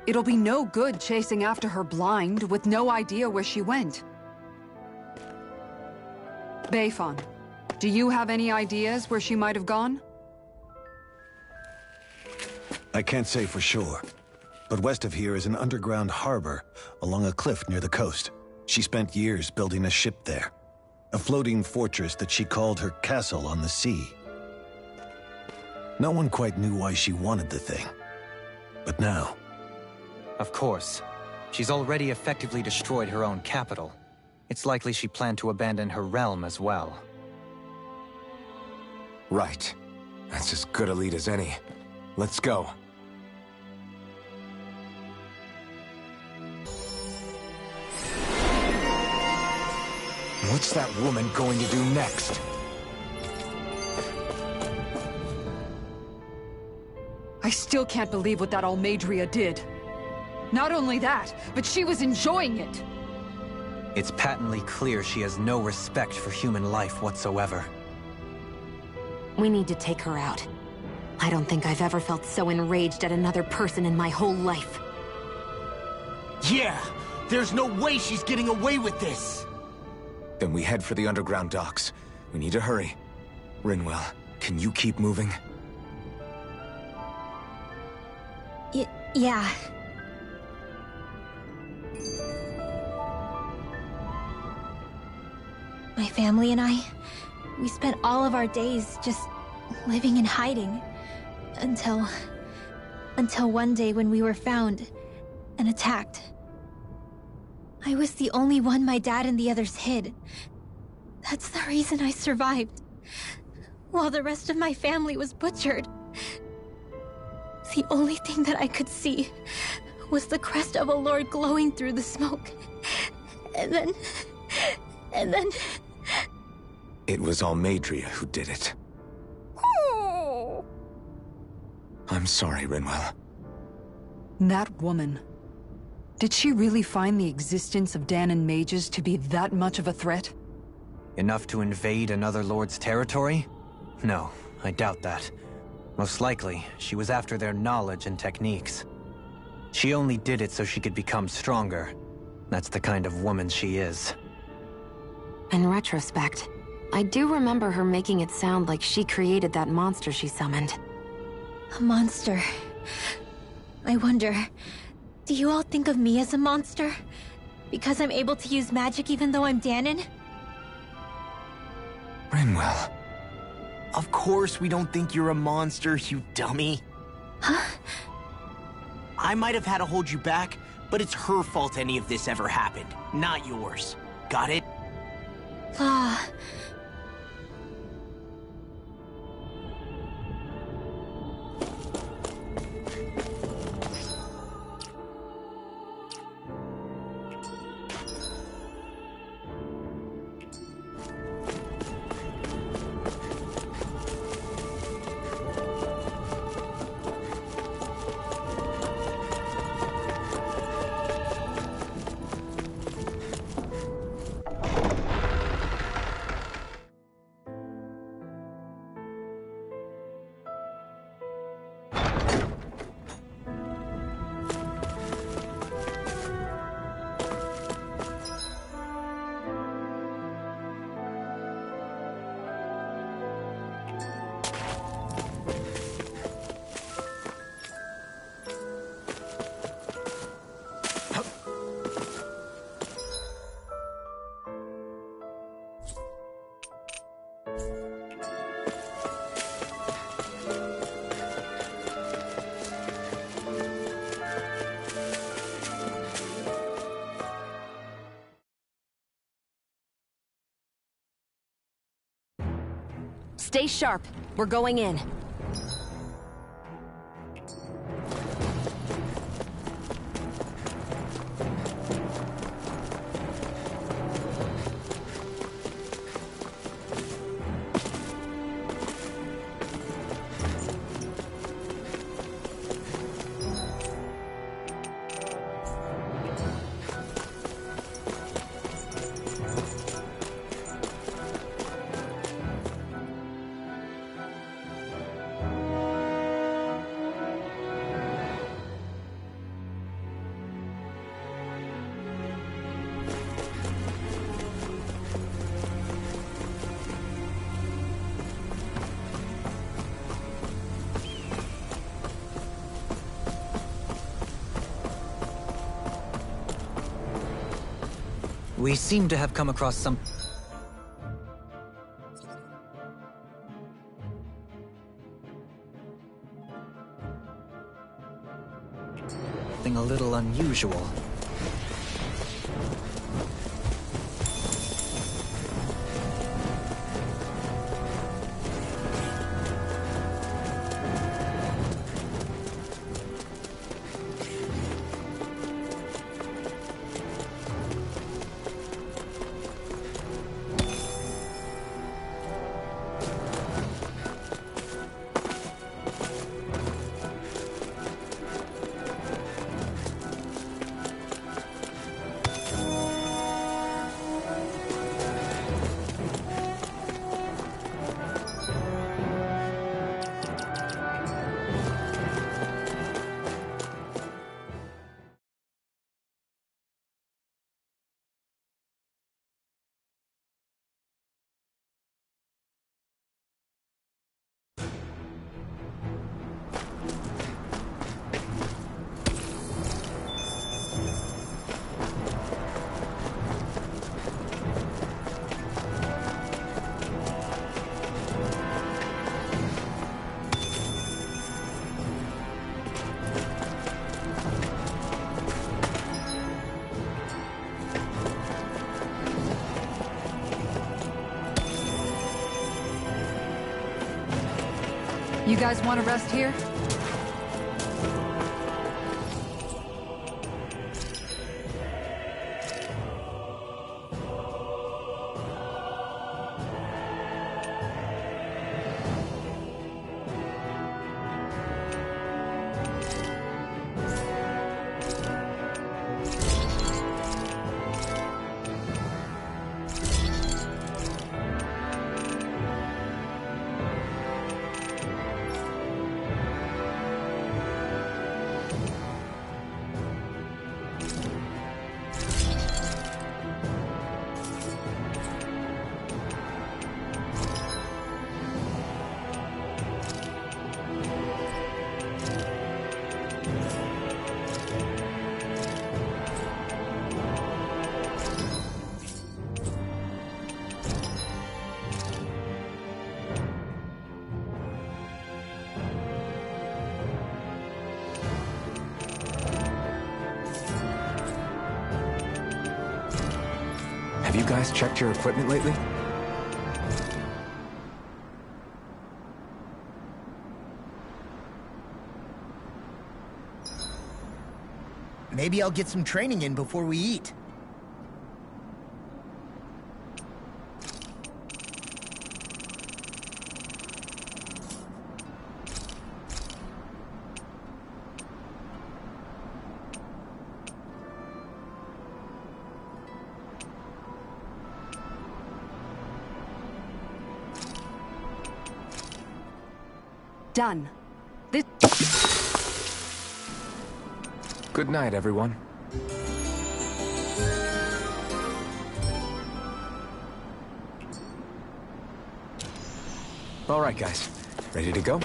it'll be no good chasing after her blind with no idea where she went. Beifan, do you have any ideas where she might have gone? I can't say for sure, but west of here is an underground harbor along a cliff near the coast. She spent years building a ship there. A floating fortress that she called her castle on the sea. No one quite knew why she wanted the thing. But now... Of course. She's already effectively destroyed her own capital. It's likely she planned to abandon her realm as well. Right. That's as good a lead as any. Let's go. What's that woman going to do next? I still can't believe what that Almeidrea did. Not only that, but she was enjoying it. It's patently clear she has no respect for human life whatsoever. We need to take her out. I don't think I've ever felt so enraged at another person in my whole life. Yeah! There's no way she's getting away with this! Then we head for the underground docks. We need to hurry. Rinwell, can you keep moving? Yeah. My family and I, we spent all of our days just living in hiding. Until one day when we were found and attacked. I was the only one my dad and the others hid. That's the reason I survived. While the rest of my family was butchered. The only thing that I could see was the crest of a lord glowing through the smoke. And then... It was Almeidrea who did it. I'm sorry, Rinwell. That woman. Did she really find the existence of Dahnan mages to be that much of a threat? Enough to invade another lord's territory? No, I doubt that. Most likely, she was after their knowledge and techniques. She only did it so she could become stronger. That's the kind of woman she is. In retrospect, I do remember her making it sound like she created that monster she summoned. A monster. I wonder, do you all think of me as a monster? Because I'm able to use magic even though I'm Dahnan? Rinwell. Of course we don't think you're a monster, you dummy. Huh? I might have had to hold you back, but it's her fault any of this ever happened, not yours. Got it? Ah. Stay sharp. We're going in. We seem to have come across something a little unusual. You guys want to rest here? Have you guys checked your equipment lately? Maybe I'll get some training in before we eat. Done. This... Good night, everyone. All right, guys. Ready to go?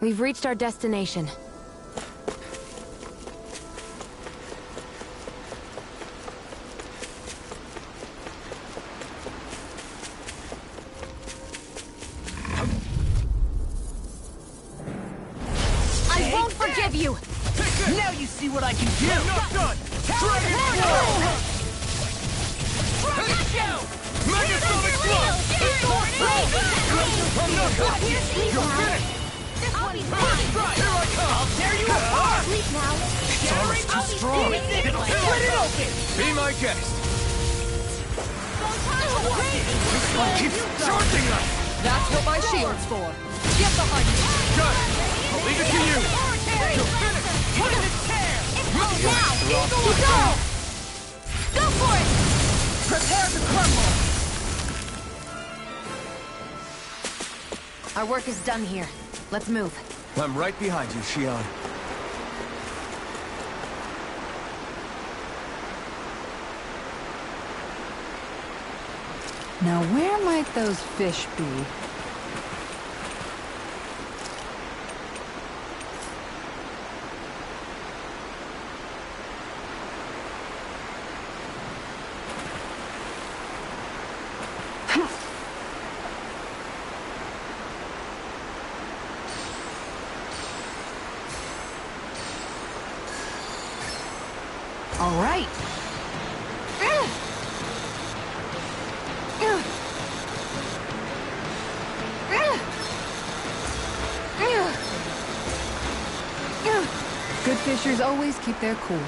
We've reached our destination. I won't forgive you! Now you see what I can do! You're not done! Dragon Blow! Megasonic Thrust! I'm not done! You're finished! First strike! Here I come! I'll tear you apart! Sleep now. It's almost too strong. It'll split it open! Be my guest. This one keeps charging us! That's what my shield's for. Get behind me! Got it! I'll leave it to you! You're finished! Go for it! Prepare to crumble! Our work is done here. Let's move. I'm right behind you, Shion. Now where might those fish be? All right. Good fishers always keep their cool.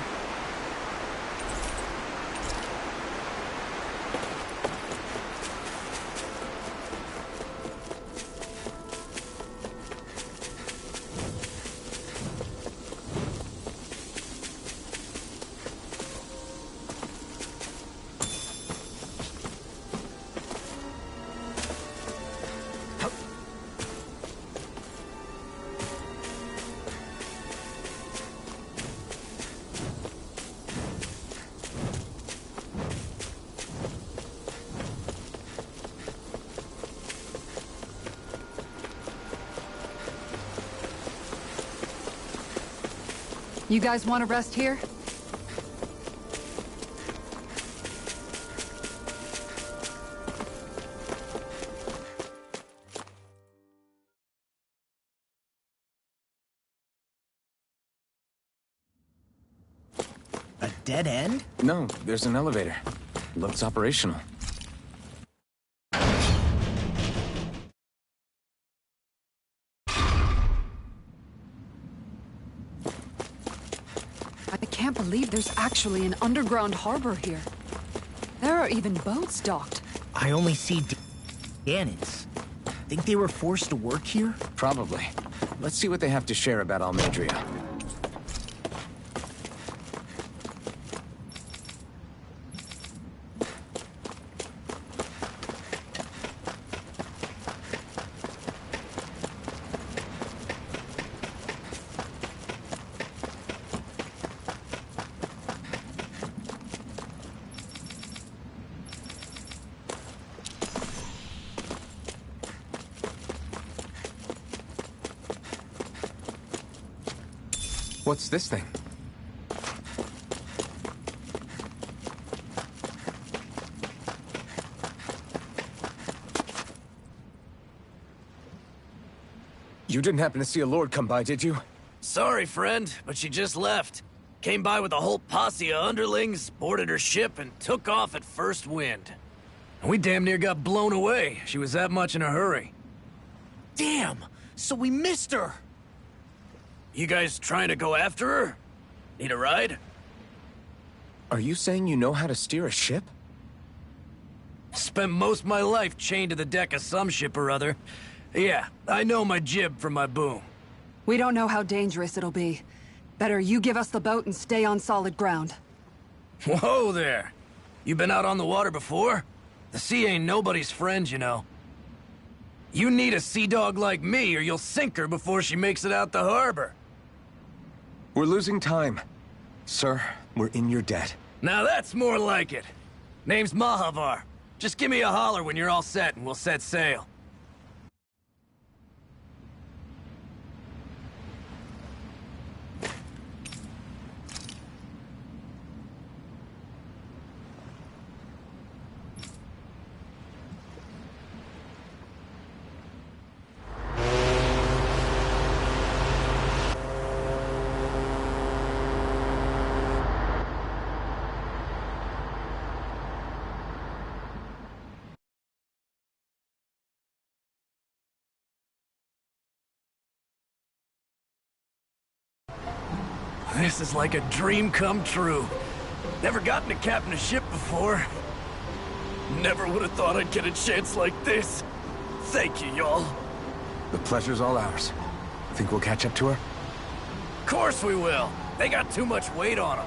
You guys want to rest here? A dead end? No, there's an elevator. Looks operational. I can't believe there's actually an underground harbor here. There are even boats docked. I only see cannons. Think they were forced to work here? Probably. Let's see what they have to share about Almedria. What's this thing? You didn't happen to see a lord come by, did you? Sorry, friend, but she just left. Came by with a whole posse of underlings, boarded her ship, and took off at first wind. We damn near got blown away. She was that much in a hurry. Damn! So we missed her! You guys trying to go after her? Need a ride? Are you saying you know how to steer a ship? Spent most of my life chained to the deck of some ship or other. Yeah, I know my jib from my boom. We don't know how dangerous it'll be. Better you give us the boat and stay on solid ground. Whoa there! You been out on the water before? The sea ain't nobody's friend, you know. You need a sea dog like me, or you'll sink her before she makes it out the harbor. We're losing time. Sir, we're in your debt. Now that's more like it. Name's Mahavar. Just give me a holler when you're all set and we'll set sail. This is like a dream come true. Never gotten to captain a ship before. Never would have thought I'd get a chance like this. Thank you, y'all. The pleasure's all ours. Think we'll catch up to her? Of course we will. They got too much weight on them.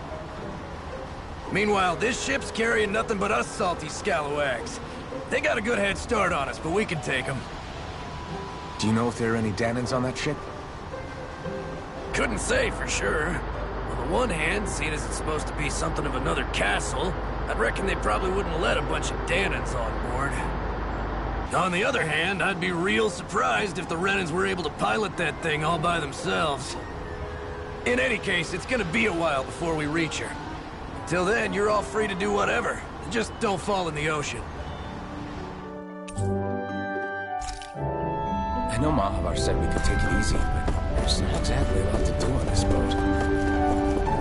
Meanwhile, this ship's carrying nothing but us salty scalawags. They got a good head start on us, but we can take them. Do you know if there are any Danans on that ship? Couldn't say for sure. On the one hand, seeing as it's supposed to be something of another castle, I'd reckon they probably wouldn't let a bunch of Danans on board. On the other hand, I'd be real surprised if the Renans were able to pilot that thing all by themselves. In any case, it's gonna be a while before we reach her. Till then, you're all free to do whatever. Just don't fall in the ocean. I know Mahavar said we could take it easy, but there's not exactly a lot to do on this boat.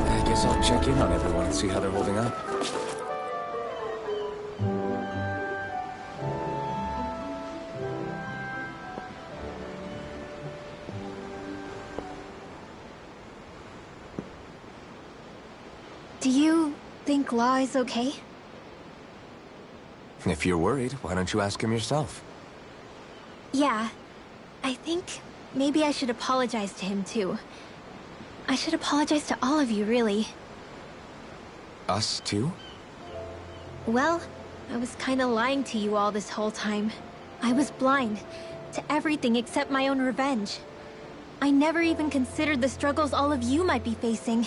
I guess I'll check in on everyone and see how they're holding up. Do you think Law is okay? If you're worried, why don't you ask him yourself? Yeah. I think maybe I should apologize to him too. I should apologize to all of you, really. Us too? Well, I was kinda lying to you all this whole time. I was blind to everything except my own revenge. I never even considered the struggles all of you might be facing.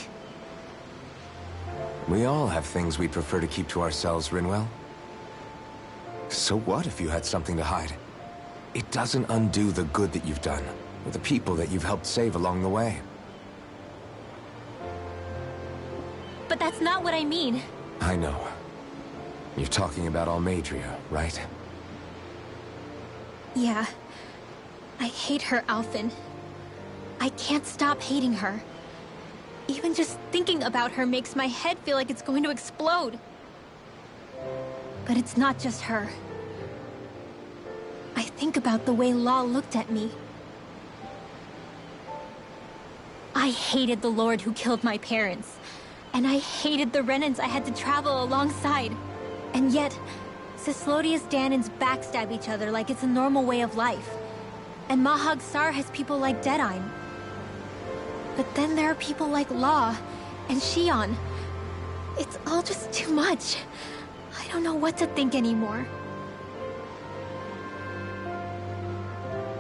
We all have things we'd prefer to keep to ourselves, Rinwell. So what if you had something to hide? It doesn't undo the good that you've done, or the people that you've helped save along the way. But that's not what I mean. I know. You're talking about Almadria, right? Yeah. I hate her, Alphen. I can't stop hating her. Even just thinking about her makes my head feel like it's going to explode. But it's not just her. I think about the way Law looked at me. I hated the Lord who killed my parents. And I hated the Renans I had to travel alongside. And yet, Cislodius Danans backstab each other like it's a normal way of life. And Mahag Sar has people like Deadeye. But then there are people like Law and Shion. It's all just too much. I don't know what to think anymore.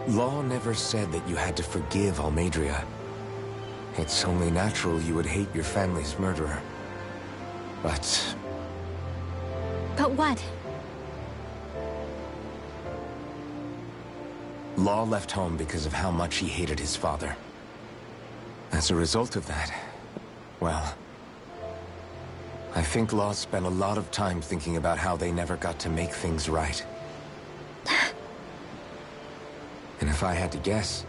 Law never said that you had to forgive Almadria. It's only natural you would hate your family's murderer. But... But what? Law left home because of how much he hated his father. As a result of that, well... I think Law spent a lot of time thinking about how they never got to make things right. And if I had to guess,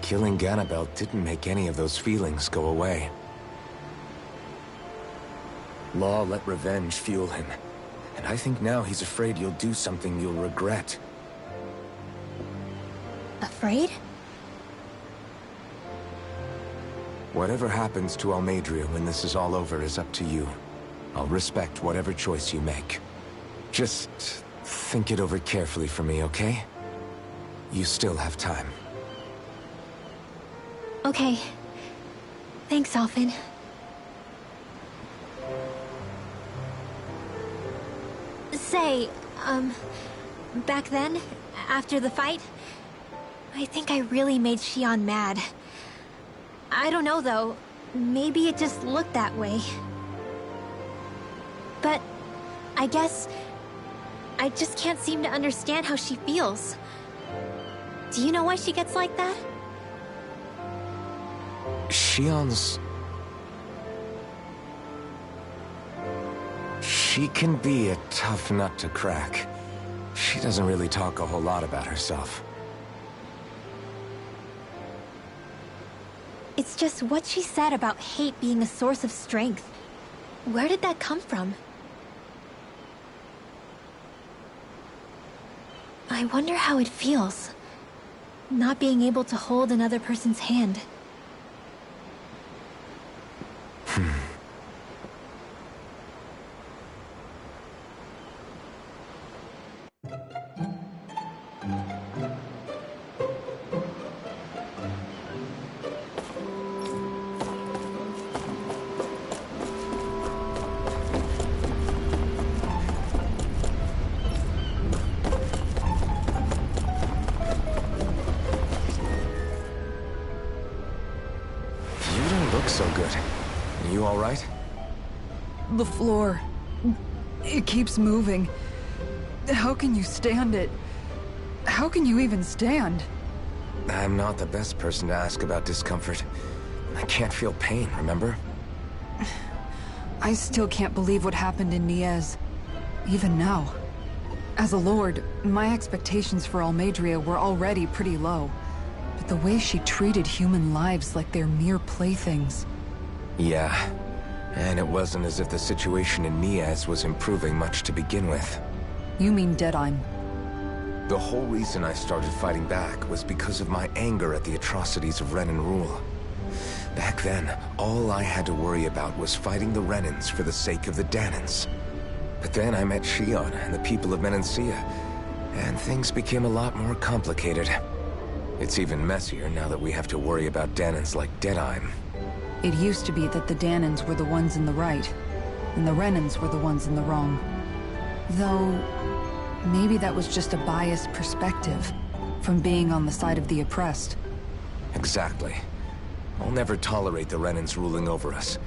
killing Ganabel didn't make any of those feelings go away. Law let revenge fuel him, and I think now he's afraid you'll do something you'll regret. Afraid? Whatever happens to Almadria when this is all over is up to you. I'll respect whatever choice you make. Just think it over carefully for me, okay? You still have time. Okay. Thanks, Alphen. Say, back then, after the fight, I think I really made Shion mad. I don't know, though. Maybe it just looked that way. But I guess I just can't seem to understand how she feels. Do you know why she gets like that? Shion's... She can be a tough nut to crack. She doesn't really talk a whole lot about herself. It's just what she said about hate being a source of strength. Where did that come from? I wonder how it feels, not being able to hold another person's hand. look so good. Are you all right? The floor. It keeps moving. How can you stand it? How can you even stand? I'm not the best person to ask about discomfort. I can't feel pain, remember? I still can't believe what happened in Niez. Even now. As a lord, my expectations for Almeidrea were already pretty low. But the way she treated human lives like they're mere playthings. Yeah. And it wasn't as if the situation in Niez was improving much to begin with. You mean Deadheim? The whole reason I started fighting back was because of my anger at the atrocities of Renan rule. Back then, all I had to worry about was fighting the Renans for the sake of the Danans. But then I met Shion and the people of Menancia, and things became a lot more complicated. It's even messier now that we have to worry about Danans like Deadheim. It used to be that the Danans were the ones in the right, and the Renans were the ones in the wrong. Though, maybe that was just a biased perspective from being on the side of the oppressed. Exactly. I'll never tolerate the Renans ruling over us.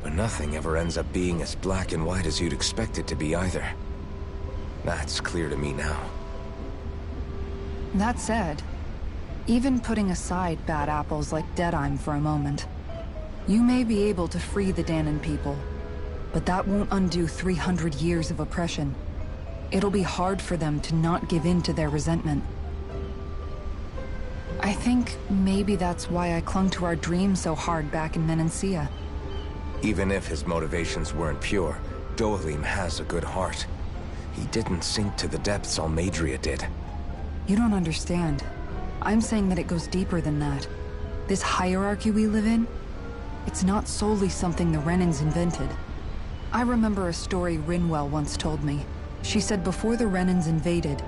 But nothing ever ends up being as black and white as you'd expect it to be either. That's clear to me now. That said, even putting aside bad apples like Deadheim for a moment, you may be able to free the Danan people, but that won't undo 300 years of oppression. It'll be hard for them to not give in to their resentment. I think maybe that's why I clung to our dream so hard back in Menancia. Even if his motivations weren't pure, Dohalim has a good heart. He didn't sink to the depths Almeidrea did. You don't understand. I'm saying that it goes deeper than that. This hierarchy we live in, it's not solely something the Renans invented. I remember a story Rinwell once told me. She said before the Renans invaded,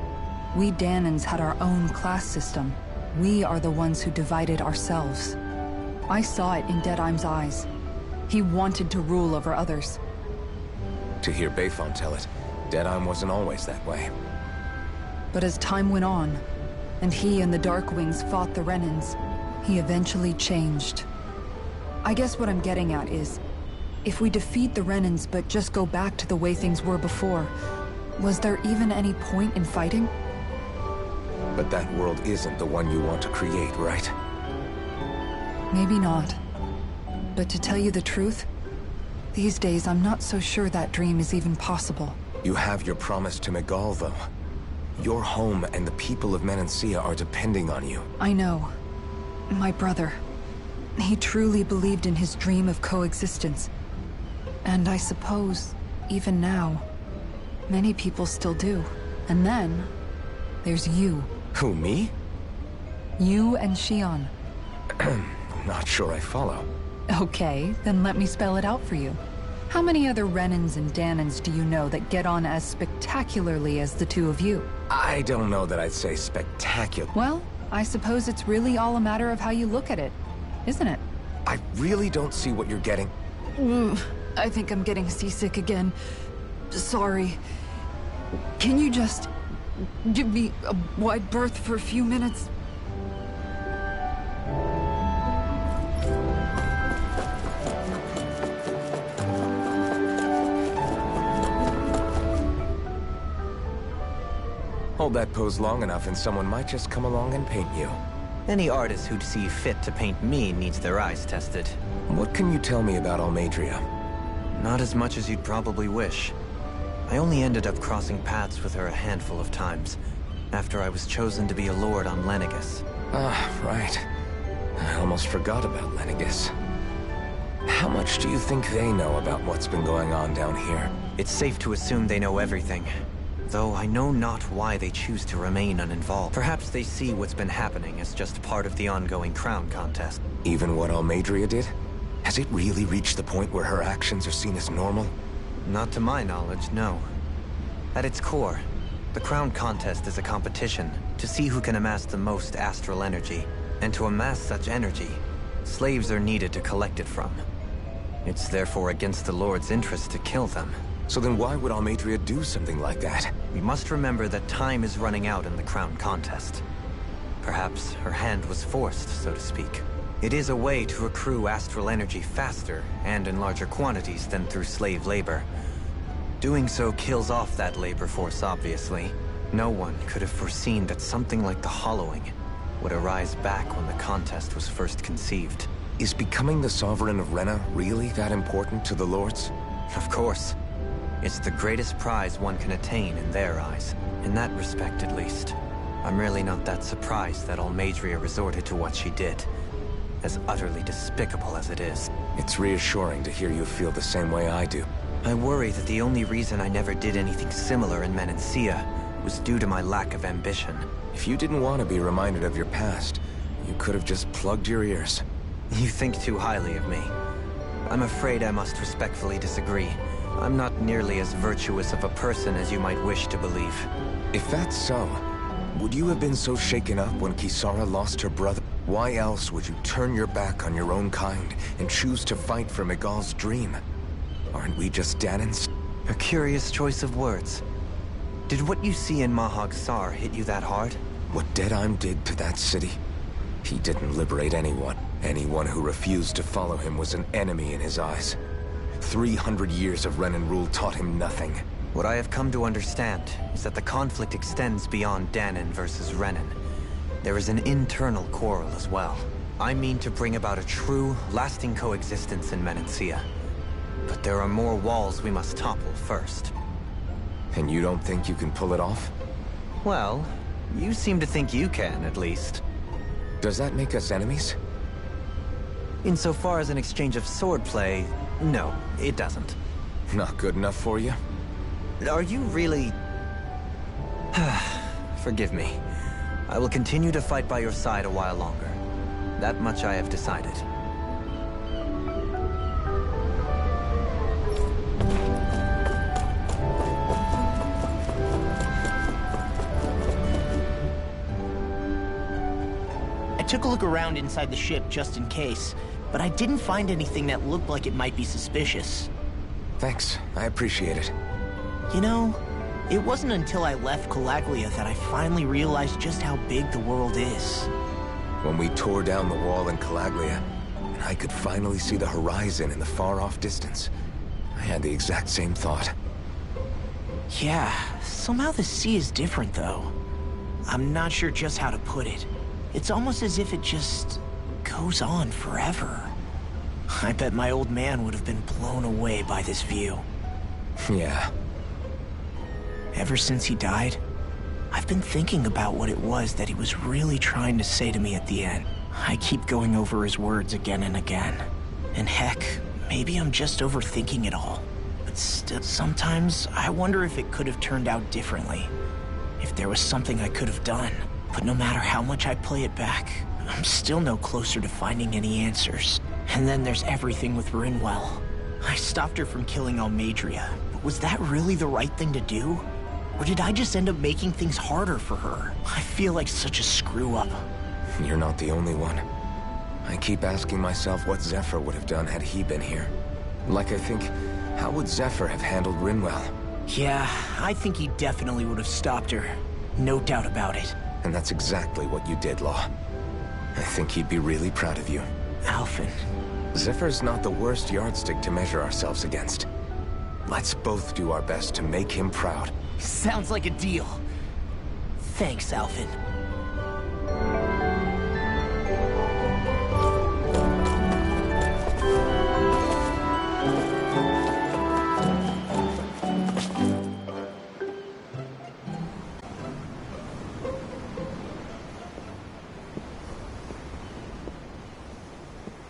we Danans had our own class system. We are the ones who divided ourselves. I saw it in Deadheim's eyes. He wanted to rule over others. To hear Bayfon tell it, Deadheim wasn't always that way. But as time went on, and he and the Darkwings fought the Renans, he eventually changed. I guess what I'm getting at is, if we defeat the Renans but just go back to the way things were before, was there even any point in fighting? But that world isn't the one you want to create, right? Maybe not. But to tell you the truth, these days I'm not so sure that dream is even possible. You have your promise to Megal, though. Your home and the people of Menancia are depending on you. I know. My brother. He truly believed in his dream of coexistence. And I suppose, even now, many people still do. And then, there's you. Who, me? You and Shion. I'm not sure I follow. Okay, then let me spell it out for you. How many other Renans and Danans do you know that get on as spectacularly as the two of you? I don't know that I'd say spectacular. Well, I suppose it's really all a matter of how you look at it, isn't it? I really don't see what you're getting. I think I'm getting seasick again. Sorry. Can you just give me a wide berth for a few minutes? Hold that pose long enough and someone might just come along and paint you. Any artist who'd see fit to paint me needs their eyes tested. What can you tell me about Almeidrea? Not as much as you'd probably wish. I only ended up crossing paths with her a handful of times, after I was chosen to be a lord on Lenegis. Ah, right. I almost forgot about Lenegis. How much do you think they know about what's been going on down here? It's safe to assume they know everything, though I know not why they choose to remain uninvolved. Perhaps they see what's been happening as just part of the ongoing crown contest. Even what Almeidrea did? Has it really reached the point where her actions are seen as normal? Not to my knowledge, no. At its core, the crown contest is a competition to see who can amass the most astral energy. And to amass such energy, slaves are needed to collect it from. It's therefore against the Lord's interest to kill them. So then why would Almeidrea do something like that? We must remember that time is running out in the crown contest. Perhaps her hand was forced, so to speak. It is a way to accrue astral energy faster and in larger quantities than through slave labor. Doing so kills off that labor force, obviously. No one could have foreseen that something like the Hollowing would arise back when the contest was first conceived. Is becoming the Sovereign of Rena really that important to the Lords? Of course. It's the greatest prize one can attain in their eyes. In that respect, at least. I'm really not that surprised that Almadria resorted to what she did. As utterly despicable as it is. It's reassuring to hear you feel the same way I do. I worry that the only reason I never did anything similar in Menancia was due to my lack of ambition. If you didn't want to be reminded of your past, you could have just plugged your ears. You think too highly of me. I'm afraid I must respectfully disagree. I'm not nearly as virtuous of a person as you might wish to believe. If that's so, would you have been so shaken up when Kisara lost her brother? Why else would you turn your back on your own kind and choose to fight for Miguel's dream? Aren't we just Danans? A curious choice of words. Did what you see in Mahag Sar hit you that hard? What Deadheim did to that city? He didn't liberate anyone. Anyone who refused to follow him was an enemy in his eyes. 300 years of Renan rule taught him nothing. What I have come to understand is that the conflict extends beyond Danan versus Renan. There is an internal quarrel as well. I mean to bring about a true, lasting coexistence in Menancia. But there are more walls we must topple first. And you don't think you can pull it off? Well, you seem to think you can, at least. Does that make us enemies? Insofar as an exchange of swordplay, no, it doesn't. Not good enough for you? Are you really... Forgive me. I will continue to fight by your side a while longer. That much I have decided. I took a look around inside the ship just in case, but I didn't find anything that looked like it might be suspicious. Thanks, I appreciate it. You know, it wasn't until I left Calaglia that I finally realized just how big the world is. When we tore down the wall in Calaglia, and I could finally see the horizon in the far-off distance, I had the exact same thought. Yeah, somehow the sea is different though. I'm not sure just how to put it. It's almost as if it just goes on forever. I bet my old man would have been blown away by this view. Yeah. Ever since he died, I've been thinking about what it was that he was really trying to say to me at the end. I keep going over his words again and again. And heck, maybe I'm just overthinking it all. But still, sometimes I wonder if it could have turned out differently. If there was something I could have done. But no matter how much I play it back, I'm still no closer to finding any answers. And then there's everything with Rinwell. I stopped her from killing Almadria, but was that really the right thing to do? Or did I just end up making things harder for her? I feel like such a screw-up. You're not the only one. I keep asking myself what Zephyr would have done had he been here. Like I think, how would Zephyr have handled Rinwell? Yeah, I think he definitely would have stopped her. No doubt about it. And that's exactly what you did, Law. I think he'd be really proud of you. Alphen. Zephyr's not the worst yardstick to measure ourselves against. Let's both do our best to make him proud. Sounds like a deal. Thanks, Alphen.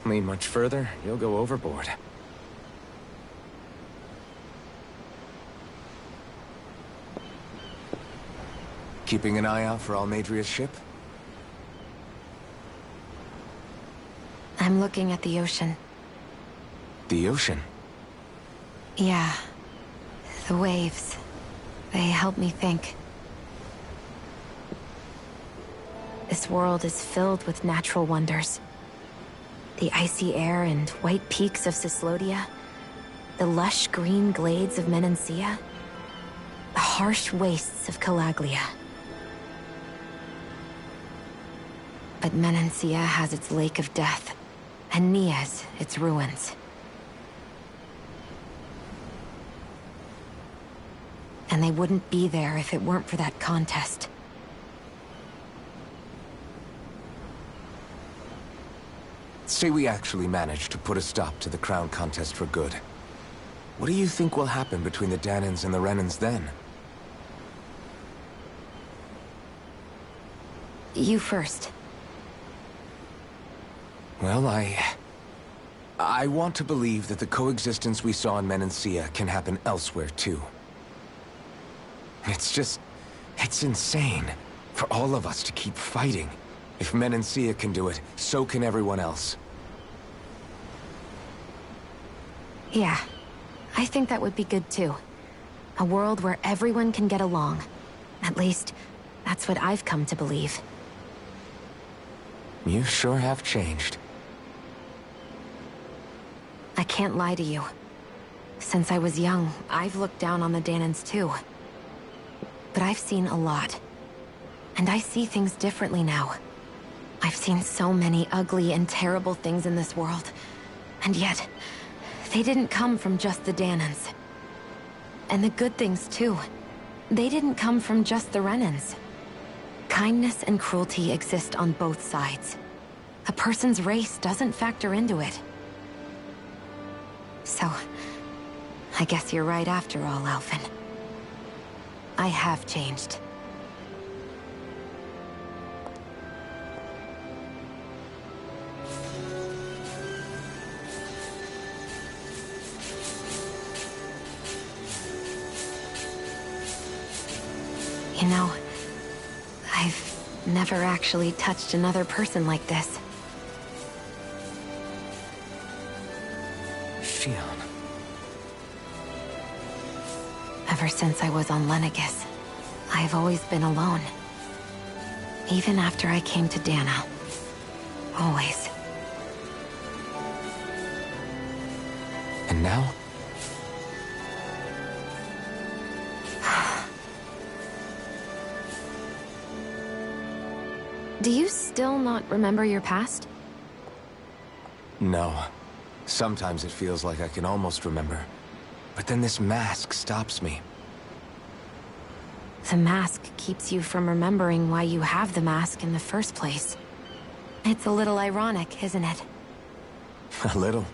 Lean much further, you'll go overboard. Keeping an eye out for Almadria's ship? I'm looking at the ocean. The ocean? Yeah. The waves. They help me think. This world is filled with natural wonders. The icy air and white peaks of Cyslodia, the lush green glades of Menancia, the harsh wastes of Calaglia. But Menancia has its lake of death, and Nia's its ruins. And they wouldn't be there if it weren't for that contest. Say we actually managed to put a stop to the crown contest for good. What do you think will happen between the Danans and the Renans then? You first. Well, I want to believe that the coexistence we saw in Menancia can happen elsewhere, too. It's insane for all of us to keep fighting. If Menancia can do it, so can everyone else. Yeah, I think that would be good too. A world where everyone can get along. At least, that's what I've come to believe. You sure have changed. I can't lie to you. Since I was young, I've looked down on the Danans too. But I've seen a lot. And I see things differently now. I've seen so many ugly and terrible things in this world. And yet, they didn't come from just the Danans. And the good things too. They didn't come from just the Renans. Kindness and cruelty exist on both sides. A person's race doesn't factor into it. So, I guess you're right after all, Alphen. I have changed. You know, I've never actually touched another person like this. Shion. Ever since I was on Lenegis, I've always been alone. Even after I came to Dana. Always. And now? Do you still not remember your past? No. Sometimes it feels like I can almost remember. But then this mask stops me. The mask keeps you from remembering why you have the mask in the first place. It's a little ironic, isn't it? A little.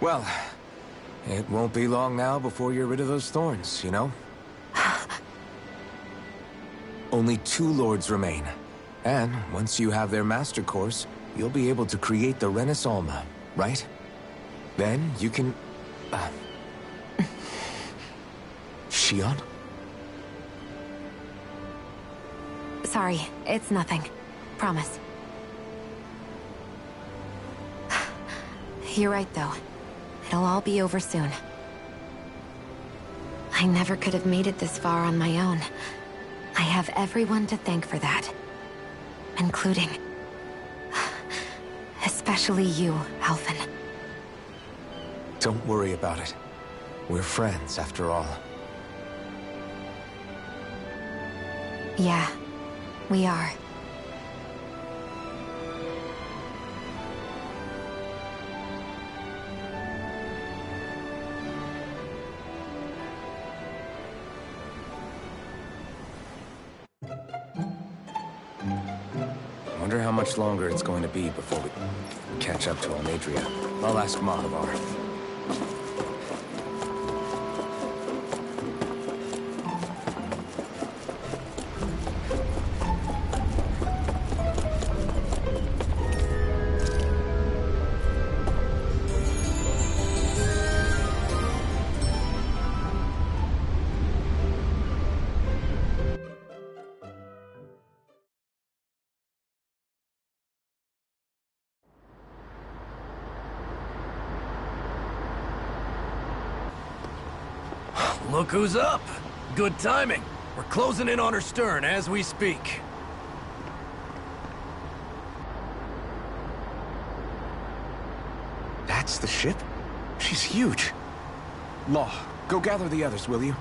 Well, it won't be long now before you're rid of those thorns, you know? Only 2 lords remain. And once you have their master course, you'll be able to create the Renis Alma, right? Then you can... Shion? Sorry, it's nothing. Promise. You're right, though. It'll all be over soon. I never could have made it this far on my own. I have everyone to thank for that. Including... especially you, Alphen. Don't worry about it. We're friends, after all. Yeah, we are. I wonder how much longer it's going to be before we catch up to Almadria. I'll ask Mahdavar. Look who's up! Good timing. We're closing in on her stern as we speak. That's the ship? She's huge. Law, go gather the others, will you?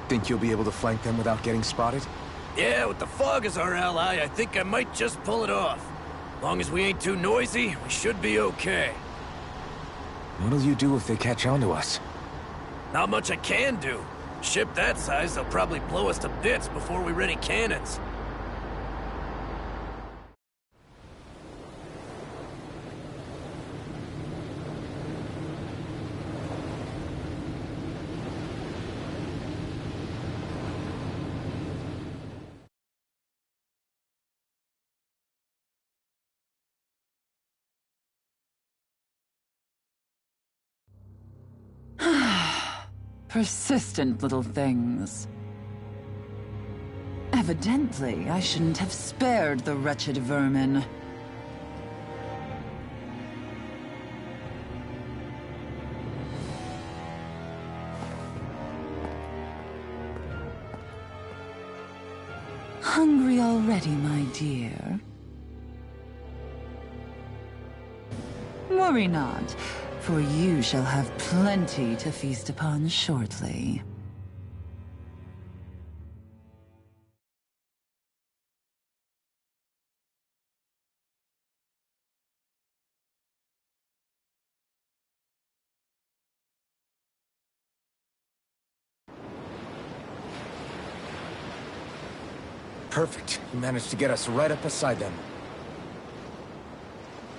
Think you'll be able to flank them without getting spotted? Yeah, with the fog as our ally, I think I might just pull it off. Long as we ain't too noisy, we should be okay. What'll you do if they catch on to us? Not much I can do. Ship that size, they'll probably blow us to bits before we ready cannons. Persistent little things. Evidently, I shouldn't have spared the wretched vermin. Hungry already, my dear? Worry not, for you shall have plenty to feast upon shortly. Perfect. You managed to get us right up beside them.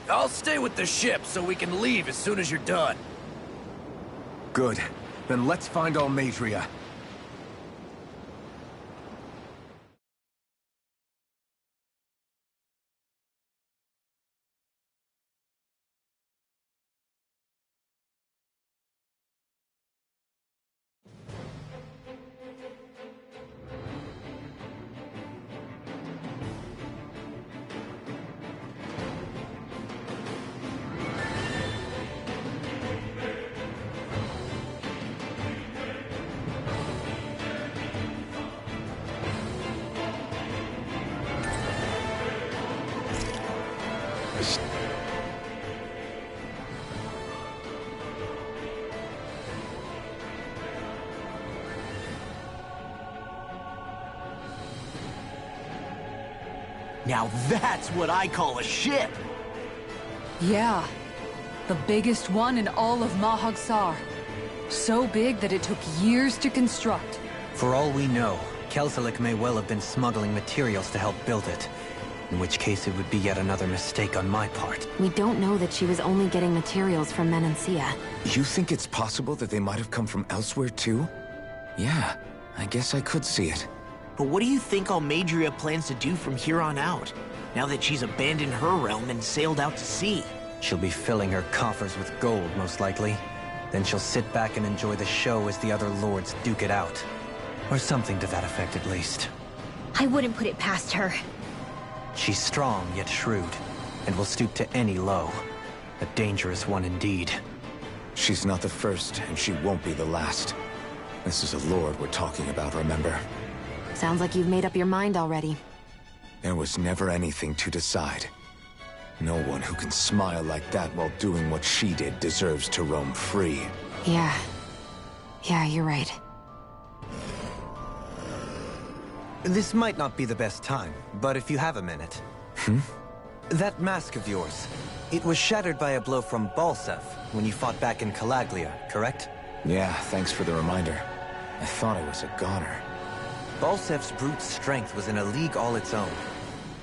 I'll stay with the ship so we can leave as soon as you're done. Good. Then let's find Almadria. Now that's what I call a ship! Yeah. The biggest one in all of Mahagsar. So big that it took years to construct. For all we know, Kelzelik may well have been smuggling materials to help build it. In which case it would be yet another mistake on my part. We don't know that she was only getting materials from Menancia. You think it's possible that they might have come from elsewhere too? Yeah, I guess I could see it. But what do you think Almadria plans to do from here on out, now that she's abandoned her realm and sailed out to sea? She'll be filling her coffers with gold, most likely. Then she'll sit back and enjoy the show as the other lords duke it out. Or something to that effect, at least. I wouldn't put it past her. She's strong, yet shrewd, and will stoop to any low. A dangerous one indeed. She's not the first, and she won't be the last. This is a lord we're talking about, remember? Sounds like you've made up your mind already. There was never anything to decide. No one who can smile like that while doing what she did deserves to roam free. Yeah, you're right. This might not be the best time, but if you have a minute. That mask of yours, it was shattered by a blow from Balsef when you fought back in Calaglia, correct? Yeah, thanks for the reminder. I thought it was a goner. Balsef's brute strength was in a league all its own.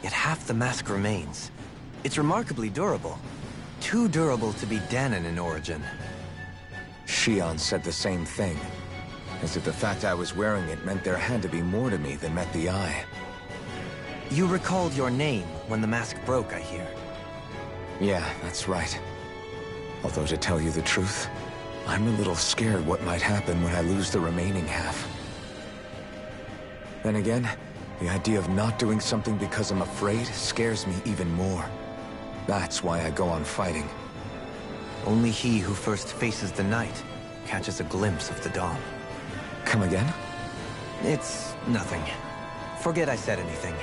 Yet half the mask remains. It's remarkably durable. Too durable to be Danon in origin. Shion said the same thing. As if the fact I was wearing it meant there had to be more to me than met the eye. You recalled your name when the mask broke, I hear. Yeah, that's right. Although to tell you the truth, I'm a little scared what might happen when I lose the remaining half. Then again, the idea of not doing something because I'm afraid scares me even more. That's why I go on fighting. Only he who first faces the night catches a glimpse of the dawn. Come again? It's nothing. Forget I said anything.